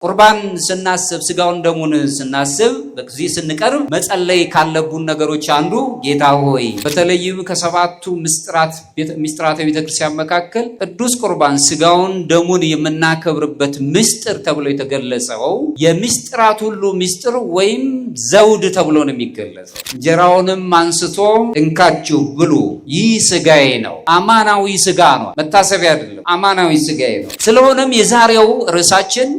ቁርባን ስናስብ ስጋውን ደሙን ስናስብ በዚህ ስንቀርብ መጸለይ ካለቡን ነገሮች አንዱ ጌታ ሆይ በተለይም ከሰባቱ ምስጢራተ ቤተክርስቲያን መካከል ቅዱስ ቁርባን ስጋውን ደሙን የምናከብርበት ምስጢር ተብሎ የተገለጸው የምስጢራት ሁሉ ምስጢር ወይም ዘውድ ተብሎ ነው የሚገለጸው። እንጀራውንም አንስቶ እንካችሁ ብሉ ይህ ስጋዬ ነው። አማናዊ ስጋ ነው፣ መታሰቢያ አይደለም፣ አማናዊ ስጋዬ ነው። ስለሆነም የዛሬው ርዕሳችን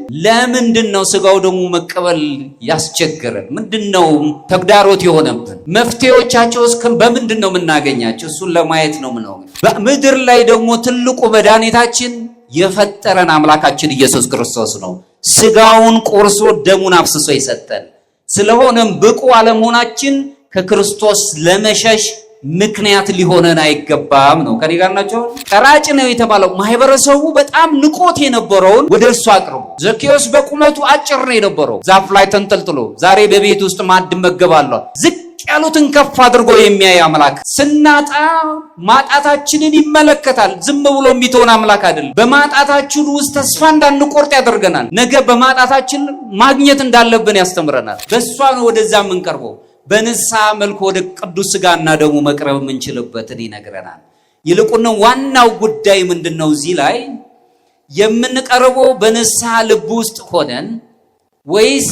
ምንድነው ስጋው ደሙ መቀበል ያስቸገረን? ምንድነው ተግዳሮት የሆነብን? መፍትሄዎቻቸውስ በምንድነው የምናገኛቸው? እሱን ለማየት ነው ምነው። በምድር ላይ ደግሞ ትልቁ መድኃኒታችን የፈጠረን አምላካችን ኢየሱስ ክርስቶስ ነው። ስጋውን ቆርሶ ደሙን አፍስሶ ይሰጠን። ስለሆነም ብቁ አለመሆናችን ከክርስቶስ ለመሸሽ ምክንያት ሊሆነን አይገባም ነው። ከኔ ጋር ናቸው። ቀራጭ ነው የተባለው ማህበረሰቡ በጣም ንቆት የነበረውን ወደ እርሱ አቅርቦ፣ ዘኬዎስ በቁመቱ አጭር ነው የነበረው ዛፍ ላይ ተንጠልጥሎ ዛሬ በቤት ውስጥ ማዕድ መገባለሁ። ዝቅ ያሉትን ከፍ አድርጎ የሚያይ አምላክ ስናጣ ማጣታችንን ይመለከታል። ዝም ብሎ የሚተውን አምላክ አይደለም። በማጣታችን ውስጥ ተስፋ እንዳንቆርጥ ያደርገናል። ነገ በማጣታችን ማግኘት እንዳለብን ያስተምረናል። በእሷ ነው ወደዛ የምንቀርበው። በንስሐ መልኩ ወደ ቅዱስ ስጋና ደሙ መቅረብ የምንችልበትን ይነግረናል። ይልቁንም ዋናው ጉዳይ ምንድነው? እዚህ ላይ የምንቀርበው በንስሐ ልብ ውስጥ ሆነን ወይስ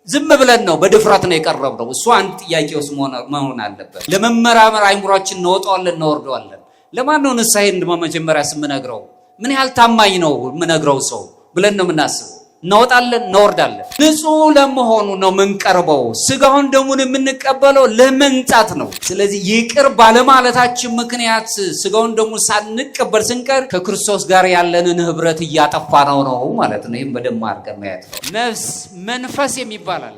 ዝም ብለን ነው? በድፍረት ነው የቀረብነው? እሱ አንድ ጥያቄ ውስጥ መሆን አለበት። ለመመራመር አይምሯችን እንወጣዋለን እንወርደዋለን። ለማን ነው ንስሐዬን መጀመሪያ ስምነግረው? ምን ያህል ታማኝ ነው የምነግረው ሰው ብለን ነው የምናስበው። እንወጣለን እንወርዳለን። ንጹህ ለመሆኑ ነው የምንቀርበው። ስጋውን ደሙን የምንቀበለው ለመንጻት ነው። ስለዚህ ይቅር ባለማለታችን ምክንያት ስጋውን ደሙን ሳንቀበል ስንቀር ከክርስቶስ ጋር ያለንን ህብረት እያጠፋ ነው ማለት ነው። ይህም በደንብ አድርገን ማየት ነው። ነፍስ መንፈስ የሚባላል።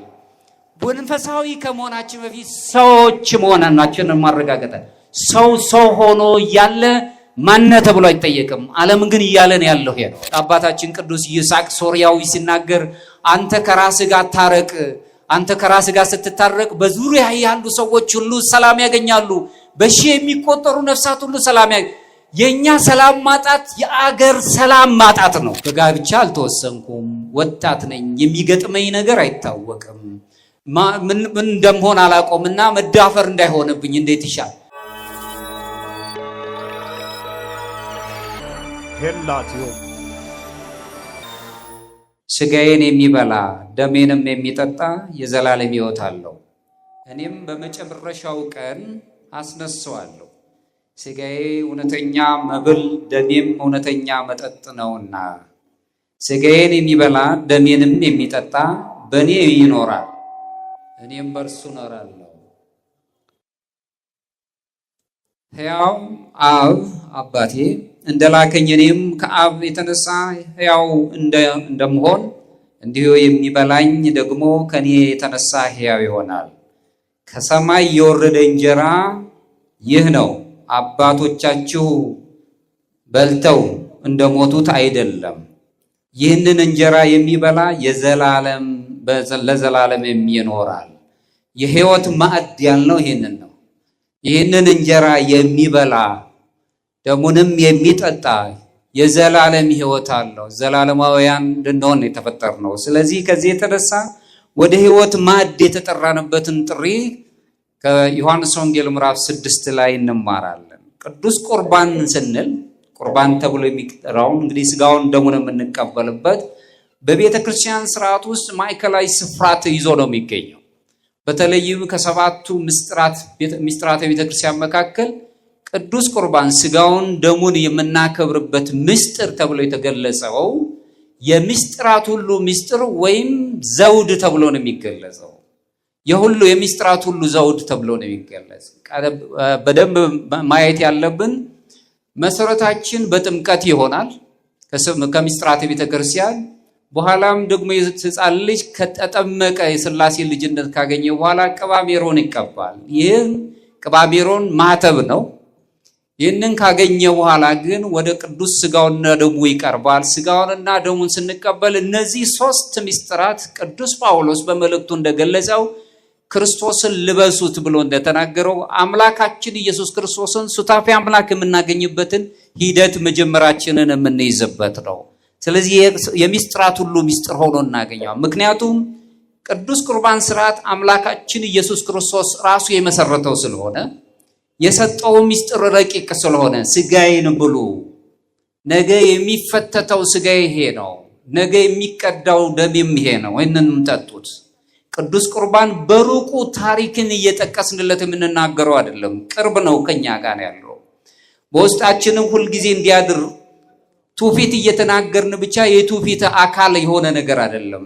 መንፈሳዊ ከመሆናችን በፊት ሰዎች መሆናችንን ማረጋገጥ። ሰው ሆኖ እያለ ማነ ተብሎ አይጠየቅም። ዓለም ግን እያለን ያለው ይሄ ነው። አባታችን ቅዱስ ይስሐቅ ሶርያዊ ሲናገር አንተ ከራስህ ጋር ታረቅ፣ አንተ ከራስህ ጋር ስትታረቅ በዙሪያ ያሉ ሰዎች ሁሉ ሰላም ያገኛሉ፣ በሺህ የሚቆጠሩ ነፍሳት ሁሉ ሰላም የኛ ሰላም ማጣት የአገር ሰላም ማጣት ነው። በጋብቻ አልተወሰንኩም፣ ወጣት ነኝ፣ የሚገጥመኝ ነገር አይታወቅም፣ ምን እንደምሆን አላቆምና መዳፈር እንዳይሆንብኝ እንዴት ይሻል? ስጋዬን የሚበላ ደሜንም የሚጠጣ የዘላለም ሕይወት አለው፣ እኔም በመጨረሻው ቀን አስነሳዋለሁ። ስጋዬ እውነተኛ መብል ደሜም እውነተኛ መጠጥ ነውና ስጋዬን የሚበላ ደሜንም የሚጠጣ በእኔ ይኖራል፣ እኔም በእርሱ እኖራለሁ። ሕያው አብ አባቴ እንደላከኝ እኔም ከአብ የተነሳ ሕያው እንደምሆን እንዲሁ የሚበላኝ ደግሞ ከኔ የተነሳ ሕያው ይሆናል። ከሰማይ የወረደ እንጀራ ይህ ነው። አባቶቻችሁ በልተው እንደሞቱት አይደለም። ይህንን እንጀራ የሚበላ ለዘላለም ይኖራል። የሕይወት ማዕድ ያልነው ይህንን ነው። ይህንን እንጀራ የሚበላ ደሙንም የሚጠጣ የዘላለም ሕይወት አለው። ዘላለማውያን እንድንሆን የተፈጠርነው። ስለዚህ ከዚህ የተነሳ ወደ ሕይወት ማዕድ የተጠራንበትን ጥሪ ከዮሐንስ ወንጌል ምዕራፍ 6 ላይ እንማራለን። ቅዱስ ቁርባን ስንል ቁርባን ተብሎ የሚጠራውን እንግዲህ ስጋውን ደሙን የምንቀበልበት በቤተ ክርስቲያን ስርዓት ውስጥ ማዕከላዊ ስፍራ ይዞ ነው የሚገኘው። በተለይም ከሰባቱ ምስጢራተ ቤተ ክርስቲያን መካከል ቅዱስ ቁርባን ስጋውን ደሙን የምናከብርበት ምስጢር ተብሎ የተገለጸው የምስጢራት ሁሉ ምስጢር ወይም ዘውድ ተብሎ ነው የሚገለጸው። የሁሉ የምስጢራት ሁሉ ዘውድ ተብሎ ነው የሚገለጽ። በደንብ ማየት ያለብን መሰረታችን በጥምቀት ይሆናል ከምስጢራተ ቤተ ክርስቲያን። በኋላም ደግሞ የሕፃን ልጅ ከተጠመቀ የሥላሴ ልጅነት ካገኘ በኋላ ቅባ ሜሮን ይቀባል። ይህ ቅባ ሜሮን ማተብ ነው። ይህንን ካገኘ በኋላ ግን ወደ ቅዱስ ስጋውና ደሙ ይቀርባል። ስጋውንና ደሙን ስንቀበል እነዚህ ሶስት ምስጢራት ቅዱስ ጳውሎስ በመልእክቱ እንደገለጸው ክርስቶስን ልበሱት ብሎ እንደተናገረው አምላካችን ኢየሱስ ክርስቶስን ሱታፊ አምላክ የምናገኝበትን ሂደት መጀመራችንን የምንይዝበት ነው። ስለዚህ የሚስጥራት ሁሉ ሚስጥር ሆኖ እናገኘዋለን። ምክንያቱም ቅዱስ ቁርባን ስርዓት አምላካችን ኢየሱስ ክርስቶስ ራሱ የመሰረተው ስለሆነ የሰጠው ሚስጥር ረቂቅ ስለሆነ ስጋዬን ብሉ፣ ነገ የሚፈተተው ስጋዬ ይሄ ነው፣ ነገ የሚቀዳው ደሜም ይሄ ነው፣ ወይንም ጠጡት። ቅዱስ ቁርባን በሩቁ ታሪክን እየጠቀስንለት የምንናገረው አይደለም፣ ቅርብ ነው፣ ከኛ ጋር ያለው በውስጣችንም ሁል ጊዜ እንዲያድር ትውፊት እየተናገርን ብቻ የትውፊት አካል የሆነ ነገር አይደለም።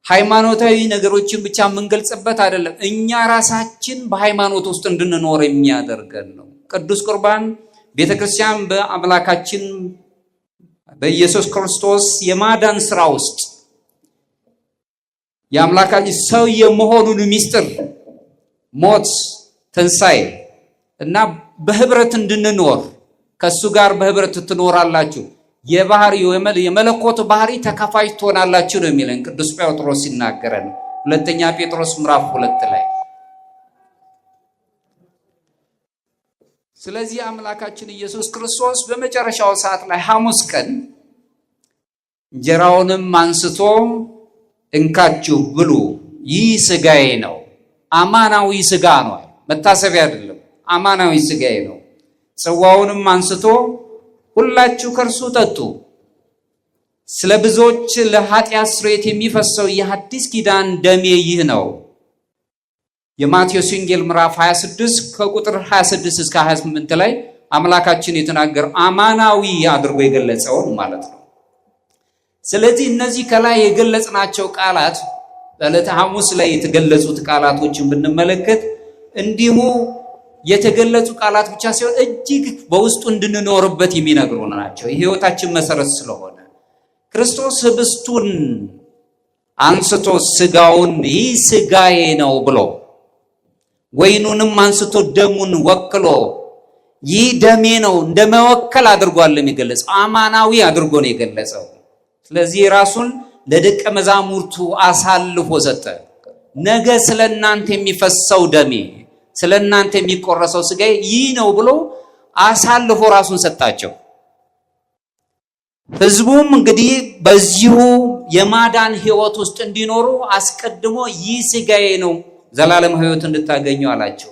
ሃይማኖታዊ ነገሮችን ብቻ የምንገልጽበት አይደለም። እኛ ራሳችን በሃይማኖት ውስጥ እንድንኖር የሚያደርገን ነው። ቅዱስ ቁርባን ቤተክርስቲያን በአምላካችን በኢየሱስ ክርስቶስ የማዳን ስራ ውስጥ የአምላካችን ሰው የመሆኑን ሚስጥር ሞት፣ ትንሣኤ እና በህብረት እንድንኖር ከሱ ጋር በህብረት ትኖራላችሁ የባህሪው የመለኮት ባህሪ ተካፋይ ትሆናላችሁ ነው የሚለን ቅዱስ ጴጥሮስ ሲናገረን ሁለተኛ ጴጥሮስ ምዕራፍ 2 ላይ። ስለዚህ አምላካችን ኢየሱስ ክርስቶስ በመጨረሻው ሰዓት ላይ ሐሙስ ቀን እንጀራውንም አንስቶ እንካችሁ ብሉ፣ ይህ ስጋዬ ነው። አማናዊ ስጋ ነው፣ መታሰቢያ አይደለም፣ አማናዊ ስጋዬ ነው። ጽዋውንም አንስቶ ሁላችሁ ከርሱ ጠጡ፣ ስለ ብዙዎች ለኃጢአት ስርየት የሚፈሰው የሐዲስ ኪዳን ደሜ ይህ ነው። የማቴዎስ ወንጌል ምዕራፍ 26 ከቁጥር 26 እስከ 28 ላይ አምላካችን የተናገረው አማናዊ አድርጎ የገለጸውን ማለት ነው። ስለዚህ እነዚህ ከላይ የገለጽናቸው ቃላት በዕለተ ሐሙስ ላይ የተገለጹት ቃላቶችን ብንመለከት እንዲሁ የተገለጹ ቃላት ብቻ ሳይሆን እጅግ በውስጡ እንድንኖርበት የሚነግሩ ናቸው። የህይወታችን መሰረት ስለሆነ ክርስቶስ ህብስቱን አንስቶ ስጋውን ይህ ስጋዬ ነው ብሎ ወይኑንም አንስቶ ደሙን ወክሎ ይህ ደሜ ነው እንደመወከል አድርጓል የሚገለጸው፣ አማናዊ አድርጎ ነው የገለጸው። ስለዚህ ራሱን ለደቀ መዛሙርቱ አሳልፎ ሰጠ። ነገ ስለናንተ የሚፈሰው ደሜ፣ ስለናንተ የሚቆረሰው ስጋዬ ይህ ነው ብሎ አሳልፎ ራሱን ሰጣቸው። ህዝቡም እንግዲህ በዚሁ የማዳን ህይወት ውስጥ እንዲኖሩ አስቀድሞ ይህ ስጋዬ ነው ዘላለም ህይወት እንድታገኙ አላቸው።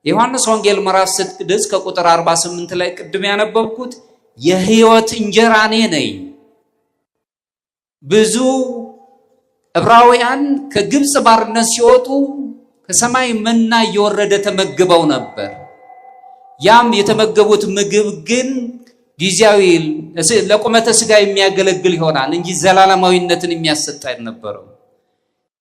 ዮሐንስ ወንጌል ምዕራፍ 6 ከቁጥር 48 ላይ ቅድም ያነበብኩት የህይወት እንጀራ እኔ ነኝ። ብዙ ዕብራውያን ከግብጽ ባርነት ሲወጡ ከሰማይ መና እየወረደ ተመግበው ነበር። ያም የተመገቡት ምግብ ግን ጊዜያዊ ለቁመተ ስጋ የሚያገለግል ይሆናል እንጂ ዘላለማዊነትን የሚያሰጥ አይነበረም።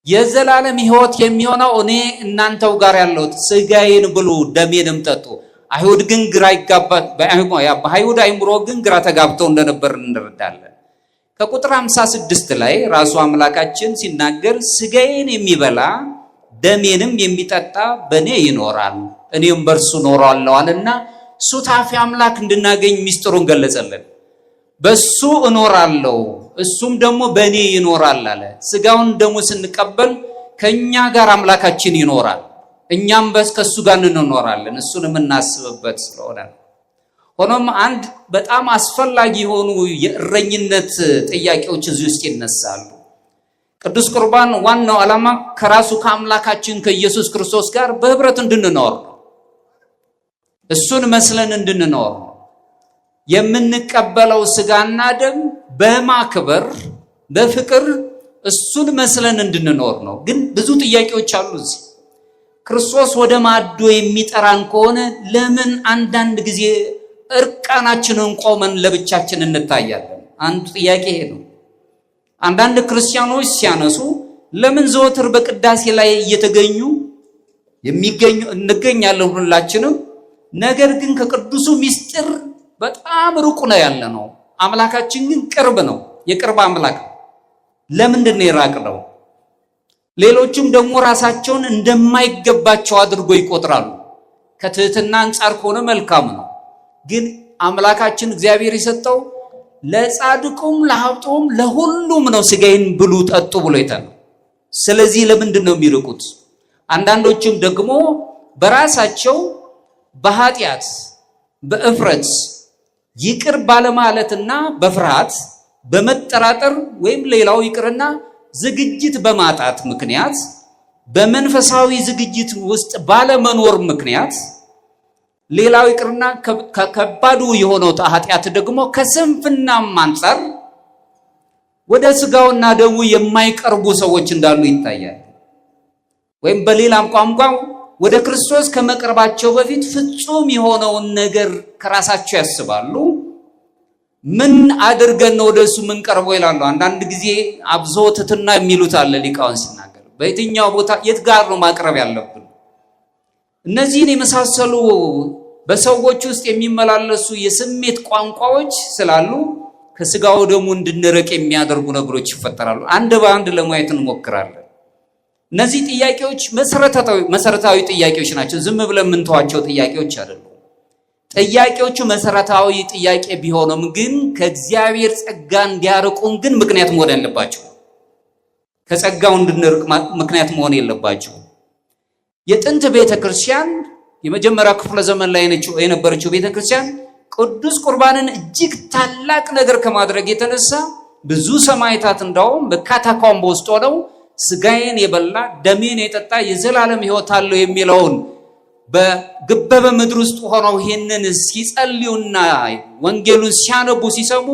የዘላለም ህይወት የሚሆነው እኔ እናንተው ጋር ያለው ስጋዬን ብሉ ደሜንም ጠጡ። አይሁድ ግን ግራ ይጋባል። በአይሁድ አይምሮ ግን ግራ ተጋብተው እንደነበር እንረዳለን። ከቁጥር 56 ላይ ራሱ አምላካችን ሲናገር ስጋዬን የሚበላ ደሜንም የሚጠጣ በእኔ ይኖራል እኔም በእርሱ እኖራለሁና ሱታፊ አምላክ እንድናገኝ ሚስጥሩን ገለጸልን። በሱ እኖራለሁ እሱም ደግሞ በእኔ ይኖራል አለ። ስጋውን ደግሞ ስንቀበል ከኛ ጋር አምላካችን ይኖራል፣ እኛም ከሱ ጋር እንኖራለን። እሱን የምናስብበት ስለሆነ ሆኖም አንድ በጣም አስፈላጊ የሆኑ የእረኝነት ጥያቄዎች እዚህ ውስጥ ይነሳሉ። ቅዱስ ቁርባን ዋናው ዓላማ ከራሱ ከአምላካችን ከኢየሱስ ክርስቶስ ጋር በህብረት እንድንኖር ነው። እሱን መስለን እንድንኖር ነው። የምንቀበለው ስጋና ደም በማክበር በፍቅር እሱን መስለን እንድንኖር ነው። ግን ብዙ ጥያቄዎች አሉ እዚህ። ክርስቶስ ወደ ማዕዱ የሚጠራን ከሆነ ለምን አንዳንድ ጊዜ እርቃናችንን ቆመን ለብቻችን እንታያለን? አንዱ ጥያቄ ይሄ ነው። አንዳንድ ክርስቲያኖች ሲያነሱ ለምን ዘወትር በቅዳሴ ላይ እየተገኙ እንገኛለን ሁላችንም፣ ነገር ግን ከቅዱሱ ሚስጥር በጣም ሩቅ ነው ያለ ነው። አምላካችን ግን ቅርብ ነው፣ የቅርብ አምላክ ነው። ለምንድን ነው የራቅነው? ሌሎችም ደግሞ ራሳቸውን እንደማይገባቸው አድርጎ ይቆጥራሉ። ከትህትና አንጻር ከሆነ መልካም ነው። ግን አምላካችን እግዚአብሔር የሰጠው ለጻድቁም ለሀብቱም ለሁሉም ነው ስጋዬን ብሉ ጠጡ ብሎ ይተናል። ስለዚህ ለምንድን ነው የሚርቁት? አንዳንዶችም ደግሞ በራሳቸው በኃጢአት በእፍረት ይቅር ባለማለትና በፍርሃት በመጠራጠር ወይም ሌላው ይቅርና ዝግጅት በማጣት ምክንያት በመንፈሳዊ ዝግጅት ውስጥ ባለመኖር ምክንያት ሌላው ይቅርና ከባዱ የሆነው ኃጢአት ደግሞ ከስንፍናም አንፃር ወደ ስጋውና ደሙ የማይቀርቡ ሰዎች እንዳሉ ይታያል። ወይም በሌላም ቋንቋ ወደ ክርስቶስ ከመቅረባቸው በፊት ፍጹም የሆነውን ነገር ከራሳቸው ያስባሉ። ምን አድርገን ነው ወደሱ ምን ቀርበው ይላሉ። አንዳንድ ጊዜ አብዞ ትሕትና የሚሉት አለ ሊቃውን ሲናገር። በየትኛው ቦታ የት ጋር ነው ማቅረብ ያለብን? እነዚህን የመሳሰሉ በሰዎች ውስጥ የሚመላለሱ የስሜት ቋንቋዎች ስላሉ ከስጋው ደሙ እንድንርቅ የሚያደርጉ ነገሮች ይፈጠራሉ። አንድ በአንድ ለማየት እንሞክራለን። እነዚህ ጥያቄዎች መሰረታዊ ጥያቄዎች ናቸው። ዝም ብለን የምንተዋቸው ጥያቄዎች አይደሉም። ጥያቄዎቹ መሰረታዊ ጥያቄ ቢሆኑም ግን ከእግዚአብሔር ጸጋ እንዲያርቁን ግን ምክንያት መሆን ያለባቸው፣ ከጸጋው እንድንርቅ ምክንያት መሆን የለባቸው። የጥንት ቤተክርስቲያን የመጀመሪያው ክፍለ ዘመን ላይ የነበረችው ቤተክርስቲያን ቅዱስ ቁርባንን እጅግ ታላቅ ነገር ከማድረግ የተነሳ ብዙ ሰማዕታት እንደውም በካታኮምብ ውስጥ ሆነው ስጋዬን የበላ ደሜን የጠጣ የዘላለም ሕይወት አለው የሚለውን በግበበ ምድር ውስጥ ሆነው ይህንን ሲጸልዩና ወንጌሉን ሲያነቡ ሲሰሙ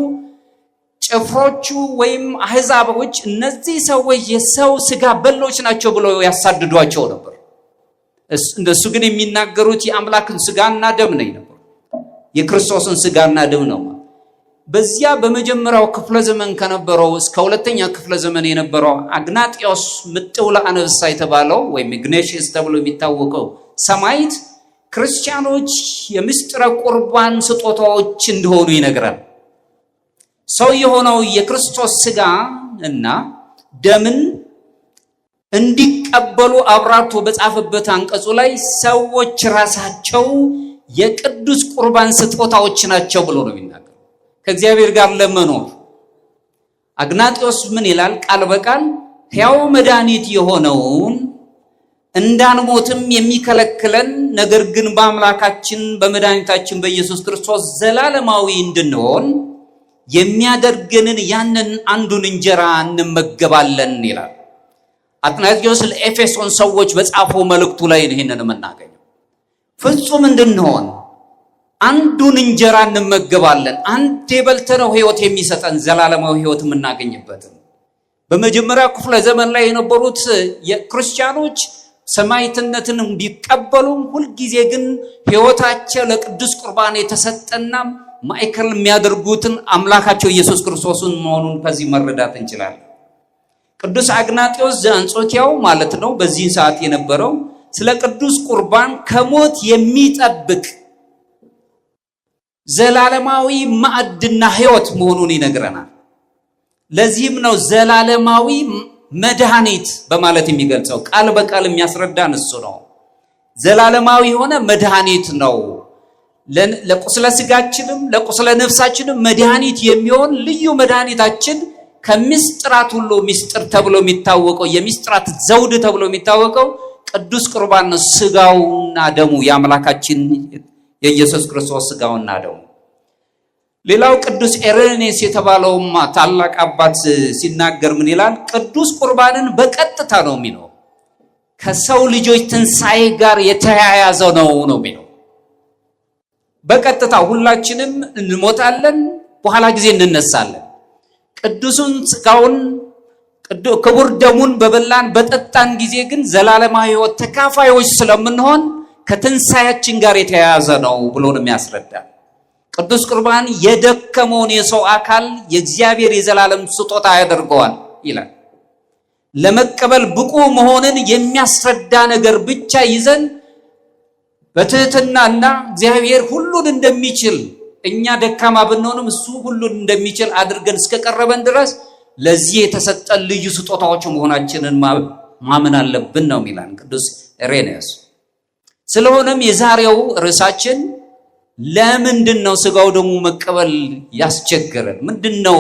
ጭፍሮቹ ወይም አህዛቦች እነዚህ ሰዎች የሰው ስጋ በሎች ናቸው ብለው ያሳድዷቸው ነበር። እንደሱ ግን የሚናገሩት የአምላክን ስጋና ደም ነው፣ የክርስቶስን ስጋና ደም ነው። በዚያ በመጀመሪያው ክፍለ ዘመን ከነበረው እስከ ሁለተኛ ክፍለ ዘመን የነበረው አግናጢዮስ ምጥው ለአንበሳ የተባለው ወይም ኢግኔሽየስ ተብሎ የሚታወቀው ሰማዕት ክርስቲያኖች የምስጢረ ቁርባን ስጦታዎች እንደሆኑ ይነግራል። ሰው የሆነው የክርስቶስ ስጋ እና ደምን እንዲቀበሉ አብራርቶ በጻፈበት አንቀጹ ላይ ሰዎች ራሳቸው የቅዱስ ቁርባን ስጦታዎች ናቸው ብሎ ነው የሚናገረው። ከእግዚአብሔር ጋር ለመኖር አግናጢዮስ ምን ይላል? ቃል በቃል ሕያው መድኃኒት የሆነውን እንዳንሞትም የሚከለክለን ነገር ግን በአምላካችን በመድኃኒታችን በኢየሱስ ክርስቶስ ዘላለማዊ እንድንሆን የሚያደርገንን ያንን አንዱን እንጀራ እንመገባለን ይላል። አግናጢዮስ ለኤፌሶን ሰዎች በጻፈው መልእክቱ ላይ ይህንን የምናገኘው ፍጹም እንድንሆን አንዱን እንጀራ እንመገባለን። አንድ የበልተነው ሕይወት የሚሰጠን ዘላለማዊ ሕይወት የምናገኝበት። በመጀመሪያ ክፍለ ዘመን ላይ የነበሩት የክርስቲያኖች ሰማዕትነትን ቢቀበሉም ሁልጊዜ ግን ሕይወታቸው ለቅዱስ ቁርባን የተሰጠና ማዕከል የሚያደርጉትን አምላካቸው ኢየሱስ ክርስቶስን መሆኑን ከዚህ መረዳት እንችላለን። ቅዱስ አግናጢዮስ ዘአንጾኪያው ማለት ነው በዚህ ሰዓት የነበረው ስለ ቅዱስ ቁርባን ከሞት የሚጠብቅ ዘላለማዊ ማዕድና ሕይወት መሆኑን ይነግረናል። ለዚህም ነው ዘላለማዊ መድኃኒት በማለት የሚገልጸው። ቃል በቃል የሚያስረዳን እሱ ነው። ዘላለማዊ የሆነ መድኃኒት ነው። ለቁስለ ስጋችንም ለቁስለ ነፍሳችንም መድኃኒት የሚሆን ልዩ መድኃኒታችን ከምስጢራት ሁሉ ምስጢር ተብሎ የሚታወቀው የምስጢራት ዘውድ ተብሎ የሚታወቀው ቅዱስ ቁርባን ስጋውና ደሙ የአምላካችን የኢየሱስ ክርስቶስ ስጋውና ደሙ። ሌላው ቅዱስ ኤሬኔስ የተባለው ታላቅ አባት ሲናገር ምን ይላል? ቅዱስ ቁርባንን በቀጥታ ነው የሚለው ከሰው ልጆች ትንሣኤ ጋር የተያያዘ ነው የሚለው። በቀጥታ ሁላችንም እንሞታለን፣ በኋላ ጊዜ እንነሳለን። ቅዱሱን ስጋውን ክቡር ደሙን በበላን በጠጣን ጊዜ ግን ዘላለማዊ ሕይወት ተካፋዮች ስለምንሆን ከትንሣኤያችን ጋር የተያያዘ ነው ብሎ ነው የሚያስረዳ። ቅዱስ ቁርባን የደከመውን የሰው አካል የእግዚአብሔር የዘላለም ስጦታ ያደርገዋል ይላል። ለመቀበል ብቁ መሆንን የሚያስረዳ ነገር ብቻ ይዘን በትህትናና እግዚአብሔር ሁሉን እንደሚችል እኛ ደካማ ብንሆንም እሱ ሁሉን እንደሚችል አድርገን እስከቀረበን ድረስ ለዚህ የተሰጠን ልዩ ስጦታዎች መሆናችንን ማመን አለብን ነው የሚላን ቅዱስ ኢሬኔስ። ስለሆነም የዛሬው ርዕሳችን ለምንድን ነው ስጋው ደሙ መቀበል ያስቸገረን? ምንድነው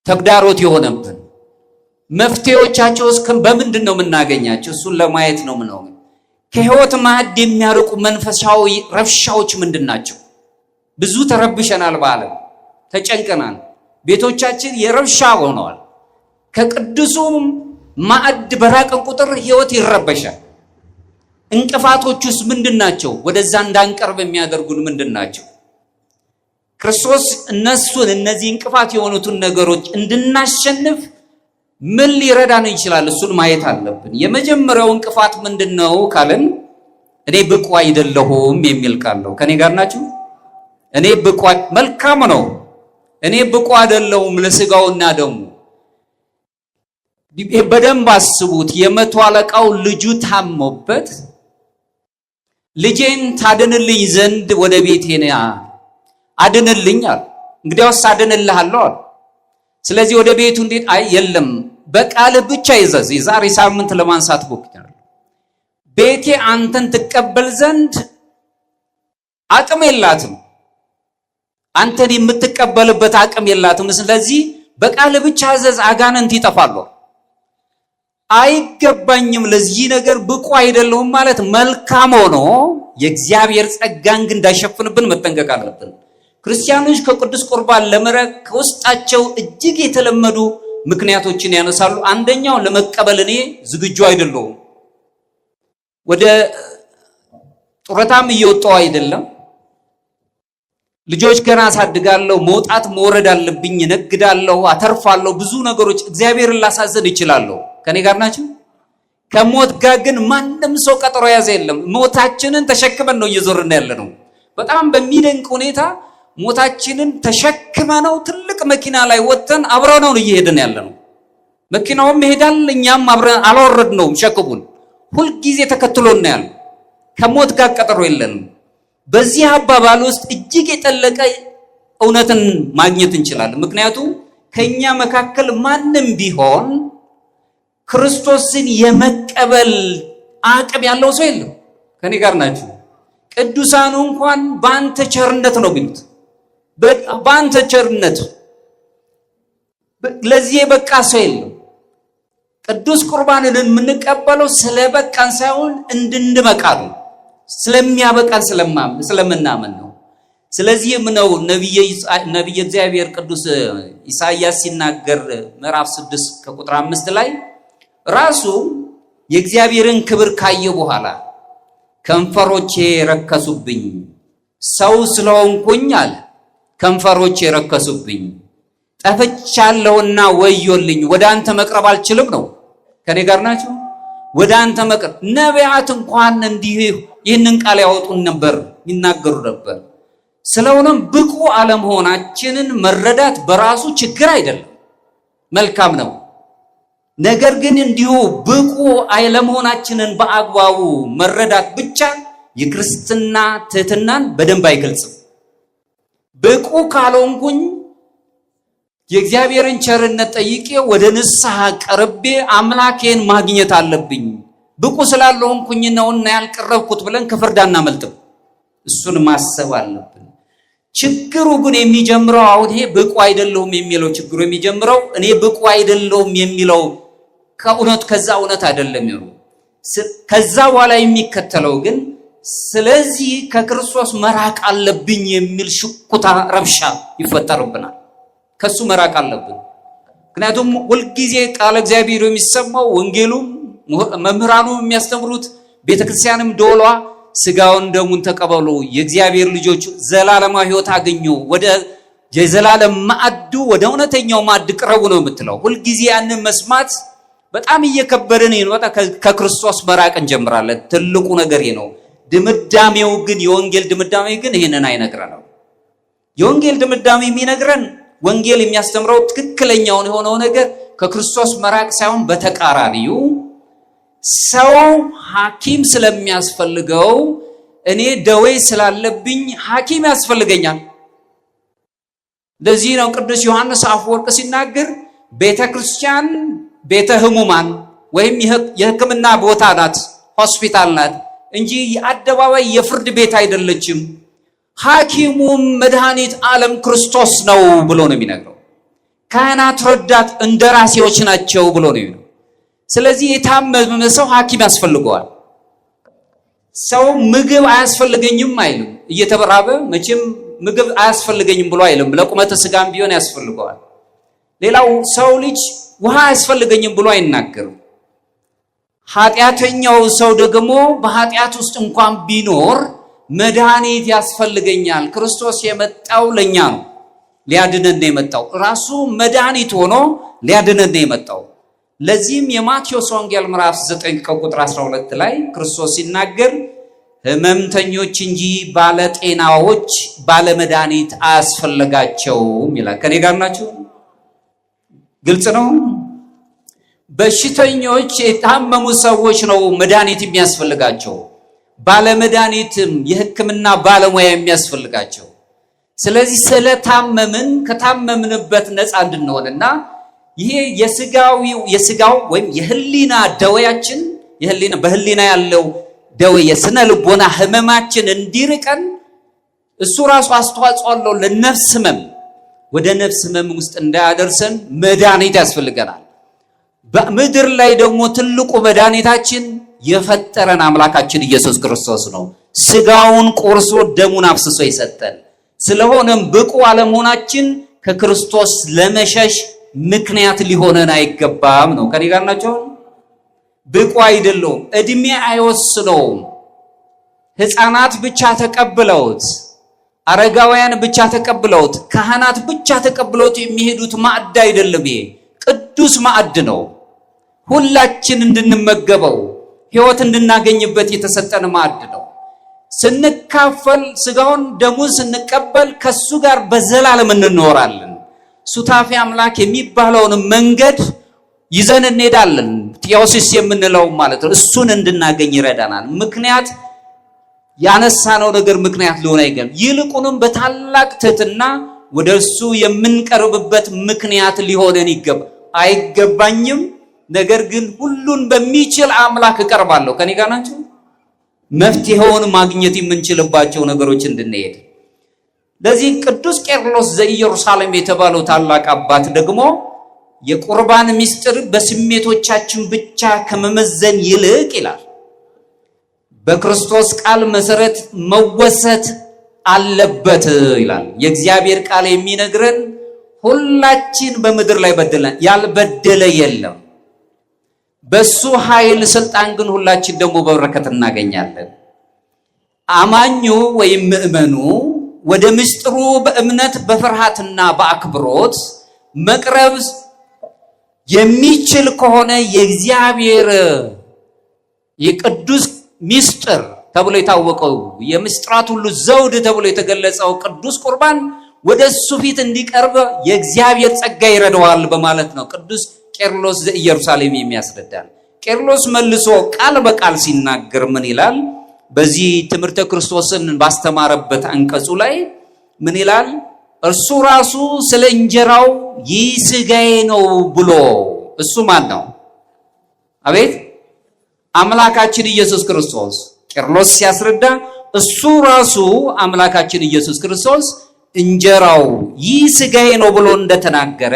ተግዳሮት የሆነብን? መፍትሄዎቻቸውስ በምንድን ነው የምናገኛቸው? እሱን ለማየት ነው ምነው። ከሕይወት ማዕድ የሚያርቁ መንፈሳዊ ረብሻዎች ምንድን ናቸው? ብዙ ተረብሸናል፣ በዓለም ተጨንቀናል። ቤቶቻችን የረብሻ ሆነዋል። ከቅዱሱ ማዕድ በራቀን ቁጥር ህይወት ይረበሻል። እንቅፋቶቹስ ምንድናቸው? ወደዛ እንዳንቀርብ የሚያደርጉን ምንድናቸው? ክርስቶስ እነዚህ እንቅፋት የሆኑትን ነገሮች እንድናሸንፍ ምን ሊረዳን ይችላል? እሱን ማየት አለብን። የመጀመሪያው እንቅፋት ምንድነው ካለን እኔ ብቁ አይደለሁም የሚል ቃል ነው። ከኔ ጋር ናችሁ? እኔ ብቁ መልካም ነው። እኔ ብቁ አይደለሁም ለስጋውና ደሙ። በደንብ አስቡት። የመቶ አለቃው ልጁ ታሞበት ልጄን ታድንልኝ ዘንድ ወደ ቤቴ ና አድንልኝ አለ። እንግዲያውስ አድንልሃለሁ አለ። ስለዚህ ወደ ቤቱ እንዴት? አይ የለም በቃልህ ብቻ ይዘዝ። የዛሬ ሳምንት ለማንሳት ሞክቻለሁ። ቤቴ አንተን ትቀበል ዘንድ አቅም የላትም። አንተን የምትቀበልበት አቅም የላትም። ስለዚህ በቃልህ ብቻ ይዘዝ፣ አጋንንት ይጠፋሉ። አይገባኝም፣ ለዚህ ነገር ብቁ አይደለሁም ማለት መልካም ሆኖ የእግዚአብሔር ጸጋን ግን እንዳይሸፍንብን መጠንቀቅ አለብን። ክርስቲያኖች ከቅዱስ ቁርባን ለመራቅ ከውስጣቸው እጅግ የተለመዱ ምክንያቶችን ያነሳሉ። አንደኛው ለመቀበል እኔ ዝግጁ አይደለሁም፣ ወደ ጡረታም እየወጣሁ አይደለም፣ ልጆች ገና አሳድጋለሁ፣ መውጣት መውረድ አለብኝ፣ ነግዳለሁ፣ አተርፋለሁ፣ ብዙ ነገሮች እግዚአብሔርን ላሳዘን ይችላለሁ። ከኔ ጋር ናችሁ? ከሞት ጋር ግን ማንም ሰው ቀጠሮ ያዘ የለም። ሞታችንን ተሸክመን ነው እየዞርን ያለነው። በጣም በሚደንቅ ሁኔታ ሞታችንን ተሸክመነው ትልቅ መኪና ላይ ወጥተን አብረነው ነው እየሄድን ያለነው። መኪናውም ይሄዳል፣ እኛም አብረን አልወረድነውም። ሸክሙን ሁልጊዜ ተከትሎን ነው ያለው። ከሞት ጋር ቀጠሮ የለንም። በዚህ አባባል ውስጥ እጅግ የጠለቀ እውነትን ማግኘት እንችላለን። ምክንያቱም ከኛ መካከል ማንም ቢሆን ክርስቶስን የመቀበል አቅም ያለው ሰው የለም። ከኔ ጋር ናችሁ? ቅዱሳኑ እንኳን በአንተ ቸርነት ነው ቢሉት፣ በአንተ ቸርነት ለዚህ የበቃ ሰው የለም። ቅዱስ ቁርባንን የምንቀበለው ስለበቃን ሳይሆን እንድንበቃ ነው፣ ስለሚያበቃን ስለምናምን ነው። ስለዚህም ነው ነቢየ እግዚአብሔር ቅዱስ ኢሳይያስ ሲናገር ምዕራፍ 6 ከቁጥር 5 ላይ ራሱ የእግዚአብሔርን ክብር ካየ በኋላ ከንፈሮቼ ረከሱብኝ፣ ሰው ስለሆንኩኝ አለ ከንፈሮቼ ረከሱብኝ፣ ጠፍቻለሁና ወዮልኝ፣ ወደ አንተ መቅረብ አልችልም ነው። ከኔ ጋር ናችሁ? ወደ አንተ መቅረብ ነቢያት እንኳን እንዲህ ይህንን ቃል ያወጡን ነበር፣ ይናገሩ ነበር። ስለሆነም ብቁ አለመሆናችንን መረዳት በራሱ ችግር አይደለም፣ መልካም ነው። ነገር ግን እንዲሁ ብቁ አለመሆናችንን በአግባቡ መረዳት ብቻ የክርስትና ትህትናን በደንብ አይገልጽም። ብቁ ካልሆንኩኝ የእግዚአብሔርን ቸርነት ጠይቄ ወደ ንስሐ ቀርቤ አምላኬን ማግኘት አለብኝ። ብቁ ስላልሆንኩኝ ነውና ያልቀረብኩት ብለን ከፍርድ አናመልጥም። እሱን ማሰብ አለብን። ችግሩ ግን የሚጀምረው አሁን ይሄ ብቁ አይደለሁም የሚለው ችግሩ የሚጀምረው እኔ ብቁ አይደለሁም የሚለው ከዛ እውነት አይደለም ይሩ። ከዛ በኋላ የሚከተለው ግን ስለዚህ ከክርስቶስ መራቅ አለብኝ የሚል ሽኩታ ረብሻ ይፈጠርብናል። ከሱ መራቅ አለብን። ምክንያቱም ሁልጊዜ ቃለ እግዚአብሔር የሚሰማው ወንጌሉም መምህራኑ የሚያስተምሩት ቤተክርስቲያንም ዶሏ ስጋውን ደሙን ተቀበሉ፣ የእግዚአብሔር ልጆች ዘላለማዊ ሕይወት አገኙ፣ ወደ የዘላለም ማዕዱ ወደ እውነተኛው ማዕድ ቅረቡ ነው የምትለው። ሁልጊዜ ያንን መስማት በጣም እየከበደን ይወጣ ከክርስቶስ መራቅ እንጀምራለን። ትልቁ ነገር ነው። ድምዳሜው ግን የወንጌል ድምዳሜ ግን ይሄንን አይነግረንም። የወንጌል ድምዳሜ የሚነግረን ወንጌል የሚያስተምረው ትክክለኛውን የሆነው ነገር ከክርስቶስ መራቅ ሳይሆን በተቃራኒው ሰው ሐኪም ስለሚያስፈልገው እኔ ደዌ ስላለብኝ ሐኪም ያስፈልገኛል። ለዚህ ነው ቅዱስ ዮሐንስ አፈወርቅ ሲናገር ቤተክርስቲያን ቤተ ሕሙማን ወይም የሕክምና ቦታ ናት፣ ሆስፒታል ናት እንጂ የአደባባይ የፍርድ ቤት አይደለችም። ሐኪሙም መድኃኒት ዓለም ክርስቶስ ነው ብሎ ነው የሚነግረው። ካህናት ረዳት እንደራሴዎች ናቸው ብሎ ነው የሚነግረው። ስለዚህ የታመመ ሰው ሐኪም ያስፈልገዋል። ሰው ምግብ አያስፈልገኝም አይልም። እየተበራበ መቼም ምግብ አያስፈልገኝም ብሎ አይልም። ለቁመተ ስጋም ቢሆን ያስፈልገዋል። ሌላው ሰው ልጅ ውሃ አያስፈልገኝም ብሎ አይናገርም። ኃጢአተኛው ሰው ደግሞ በኃጢአት ውስጥ እንኳን ቢኖር መድኃኒት ያስፈልገኛል። ክርስቶስ የመጣው ለኛ ነው፣ ሊያድነን ነው የመጣው። ራሱ መድኃኒት ሆኖ ሊያድነን ነው የመጣው። ለዚህም የማቴዎስ ወንጌል ምዕራፍ 9 ከቁጥር 12 ላይ ክርስቶስ ሲናገር ሕመምተኞች እንጂ ባለጤናዎች ባለመድኃኒት አያስፈልጋቸውም ይላል። ከኔ ጋር ናችሁ? ግልጽ ነው። በሽተኞች የታመሙ ሰዎች ነው መድኃኒት የሚያስፈልጋቸው፣ ባለመድኃኒትም የሕክምና ባለሙያ የሚያስፈልጋቸው። ስለዚህ ስለታመምን ከታመምንበት ነፃ እንድንሆንና ይሄ የስጋው ወይም የህሊና ደዌያችን በህሊና ያለው ደዌ የስነ ልቦና ህመማችን እንዲርቀን እሱ ራሱ አስተዋጽኦ አለው ለነፍስ ህመም። ወደ ነፍስ ህመም ውስጥ እንዳያደርሰን መድኃኒት ያስፈልገናል። በምድር ላይ ደግሞ ትልቁ መድኃኒታችን የፈጠረን አምላካችን ኢየሱስ ክርስቶስ ነው። ስጋውን ቆርሶ ደሙን አፍስሶ ይሰጠን። ስለሆነም ብቁ አለመሆናችን ከክርስቶስ ለመሸሽ ምክንያት ሊሆነን አይገባም ነው። ከኔ ጋር ናቸው? ብቁ አይደለውም። እድሜ አይወስነውም። ህፃናት ብቻ ተቀብለውት፣ አረጋውያን ብቻ ተቀብለውት፣ ካህናት ብቻ ተቀብለውት የሚሄዱት ማዕድ አይደለም። ይሄ ቅዱስ ማዕድ ነው። ሁላችን እንድንመገበው ህይወት እንድናገኝበት የተሰጠን ማዕድ ነው። ስንካፈል ስጋውን ደሙን ስንቀበል ከሱ ጋር በዘላለም እንኖራለን። ሱታፊ አምላክ የሚባለውን መንገድ ይዘን እንሄዳለን። ቴዎሲስ የምንለው ማለት ነው። እሱን እንድናገኝ ይረዳናል። ምክንያት ያነሳነው ነገር ምክንያት ሊሆን አይገባም። ይልቁንም በታላቅ ትህትና ወደ እሱ የምንቀርብበት ምክንያት ሊሆነን አይገባኝም። ነገር ግን ሁሉን በሚችል አምላክ እቀርባለሁ። ከኔ ጋር ናችሁ? መፍትሄውን ማግኘት የምንችልባቸው ነገሮች እንድንሄድ። ለዚህ ቅዱስ ቄርሎስ ዘኢየሩሳሌም የተባለው ታላቅ አባት ደግሞ የቁርባን ምስጢር በስሜቶቻችን ብቻ ከመመዘን ይልቅ ይላል በክርስቶስ ቃል መሰረት መወሰት አለበት ይላል። የእግዚአብሔር ቃል የሚነግረን ሁላችን በምድር ላይ በደለን፣ ያልበደለ የለም። በሱ ኃይል ስልጣን ግን ሁላችን ደግሞ በበረከት እናገኛለን። አማኙ ወይም ምእመኑ ወደ ምስጢሩ በእምነት በፍርሃትና በአክብሮት መቅረብ የሚችል ከሆነ የእግዚአብሔር የቅዱስ ምስጢር ተብሎ የታወቀው የምስጢራት ሁሉ ዘውድ ተብሎ የተገለጸው ቅዱስ ቁርባን ወደ እሱ ፊት እንዲቀርብ የእግዚአብሔር ጸጋ ይረዳዋል በማለት ነው ቅዱስ ቄርሎስ ዘኢየሩሳሌም የሚያስረዳል። ቄርሎስ መልሶ ቃል በቃል ሲናገር ምን ይላል? በዚህ ትምህርተ ክርስቶስን ባስተማረበት አንቀጹ ላይ ምን ይላል? እርሱ ራሱ ስለ እንጀራው ይህ ሥጋዬ ነው ብሎ፣ እሱ ማን ነው? አቤት አምላካችን ኢየሱስ ክርስቶስ። ቄርሎስ ሲያስረዳ እሱ ራሱ አምላካችን ኢየሱስ ክርስቶስ እንጀራው ይህ ሥጋዬ ነው ብሎ እንደተናገረ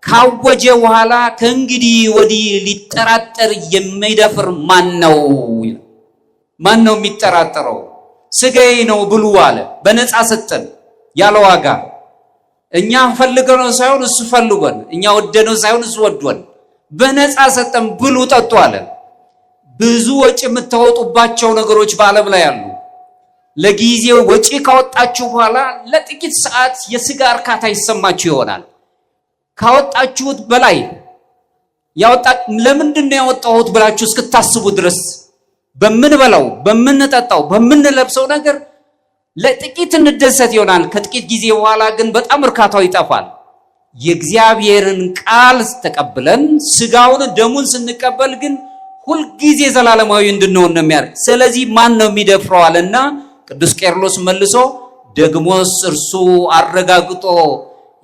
ካወጀ በኋላ ከእንግዲህ ወዲህ ሊጠራጠር የሚደፍር ማን ነው? ማን ነው የሚጠራጠረው? ሥጋዬ ነው ብሉ አለ። በነፃ ሰጠን ያለ ዋጋ። እኛ ፈልገነው ሳይሆን እሱ ፈልጎን፣ እኛ ወደነው ሳይሆን እሱ ወዶን በነፃ ሰጠን። ብሉ ጠጡ አለ። ብዙ ወጪ የምታወጡባቸው ነገሮች በዓለም ላይ አሉ። ለጊዜው ወጪ ካወጣችሁ በኋላ ለጥቂት ሰዓት የሥጋ እርካታ ይሰማችሁ ይሆናል። ካወጣችሁት በላይ ለምንድን ነው ያወጣሁት ብላችሁ እስክታስቡ ድረስ በምንበላው፣ በምንጠጣው፣ በምንለብሰው ነገር ለጥቂት እንደሰት ይሆናል። ከጥቂት ጊዜ በኋላ ግን በጣም እርካታው ይጠፋል። የእግዚአብሔርን ቃል ተቀብለን ስጋውን ደሙን ስንቀበል ግን ሁልጊዜ ዘላለማዊ እንድንሆን ነው የሚያደርግ። ስለዚህ ማን ነው የሚደፍረው አለና ቅዱስ ቄርሎስ መልሶ ደግሞስ እርሱ አረጋግጦ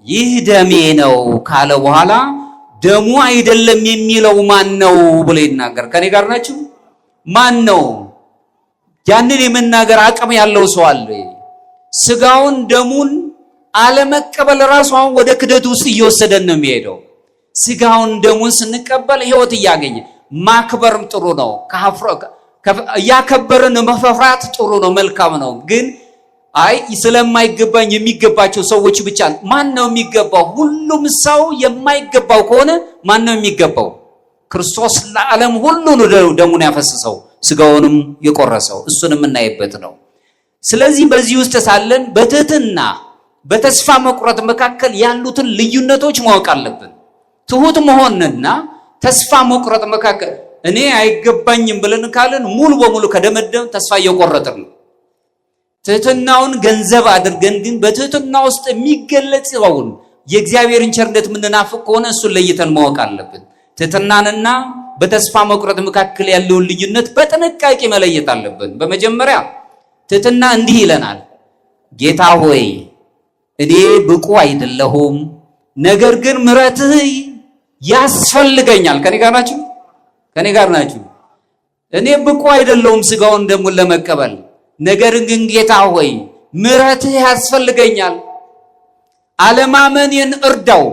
ይህ ደሜ ነው ካለ በኋላ ደሙ አይደለም የሚለው ማን ነው ብሎ ይናገር። ከኔ ጋር ናችሁ? ማን ነው? ያንን የመናገር አቅም ያለው ሰው አለ። ስጋውን ደሙን አለመቀበል ራሱ አሁን ወደ ክደት ውስጥ እየወሰደን ነው የሚሄደው። ስጋውን ደሙን ስንቀበል ህይወት እያገኘ ማክበርም ጥሩ ነው። እያከበርን መፍራት ጥሩ ነው፣ መልካም ነው። ግን አይ ስለማይገባኝ የሚገባቸው ሰዎች ብቻ ማን ነው የሚገባው? ሁሉም ሰው የማይገባው ከሆነ ማን ነው የሚገባው? ክርስቶስ ለዓለም ሁሉ ነው ደሙን ያፈሰሰው ስጋውንም የቆረሰው። እሱንም እናይበት ነው። ስለዚህ በዚህ ውስጥ ሳለን በትህትና በተስፋ መቁረጥ መካከል ያሉትን ልዩነቶች ማወቅ አለብን። ትሁት መሆንና ተስፋ መቁረጥ መካከል እኔ አይገባኝም ብለን ካለን ሙሉ በሙሉ ከደመደም ተስፋ እየቆረጥን ነው። ትህትናውን ገንዘብ አድርገን ግን በትህትና ውስጥ የሚገለጸውን የእግዚአብሔርን ቸርነት የምንናፍቅ ከሆነ እሱን ለይተን ማወቅ አለብን። ትህትናንና በተስፋ መቁረጥ መካከል ያለውን ልዩነት በጥንቃቄ መለየት አለብን። በመጀመሪያ ትህትና እንዲህ ይለናል፣ ጌታ ሆይ እኔ ብቁ አይደለሁም፣ ነገር ግን ምሕረትህ ያስፈልገኛል። ከኔ ጋር ናችሁ? እኔ ብቁ አይደለሁም ስጋውን ደሙን ለመቀበል፣ ነገር ግን ጌታ ሆይ ምሕረትህ ያስፈልገኛል። አለማመኔን እርዳው።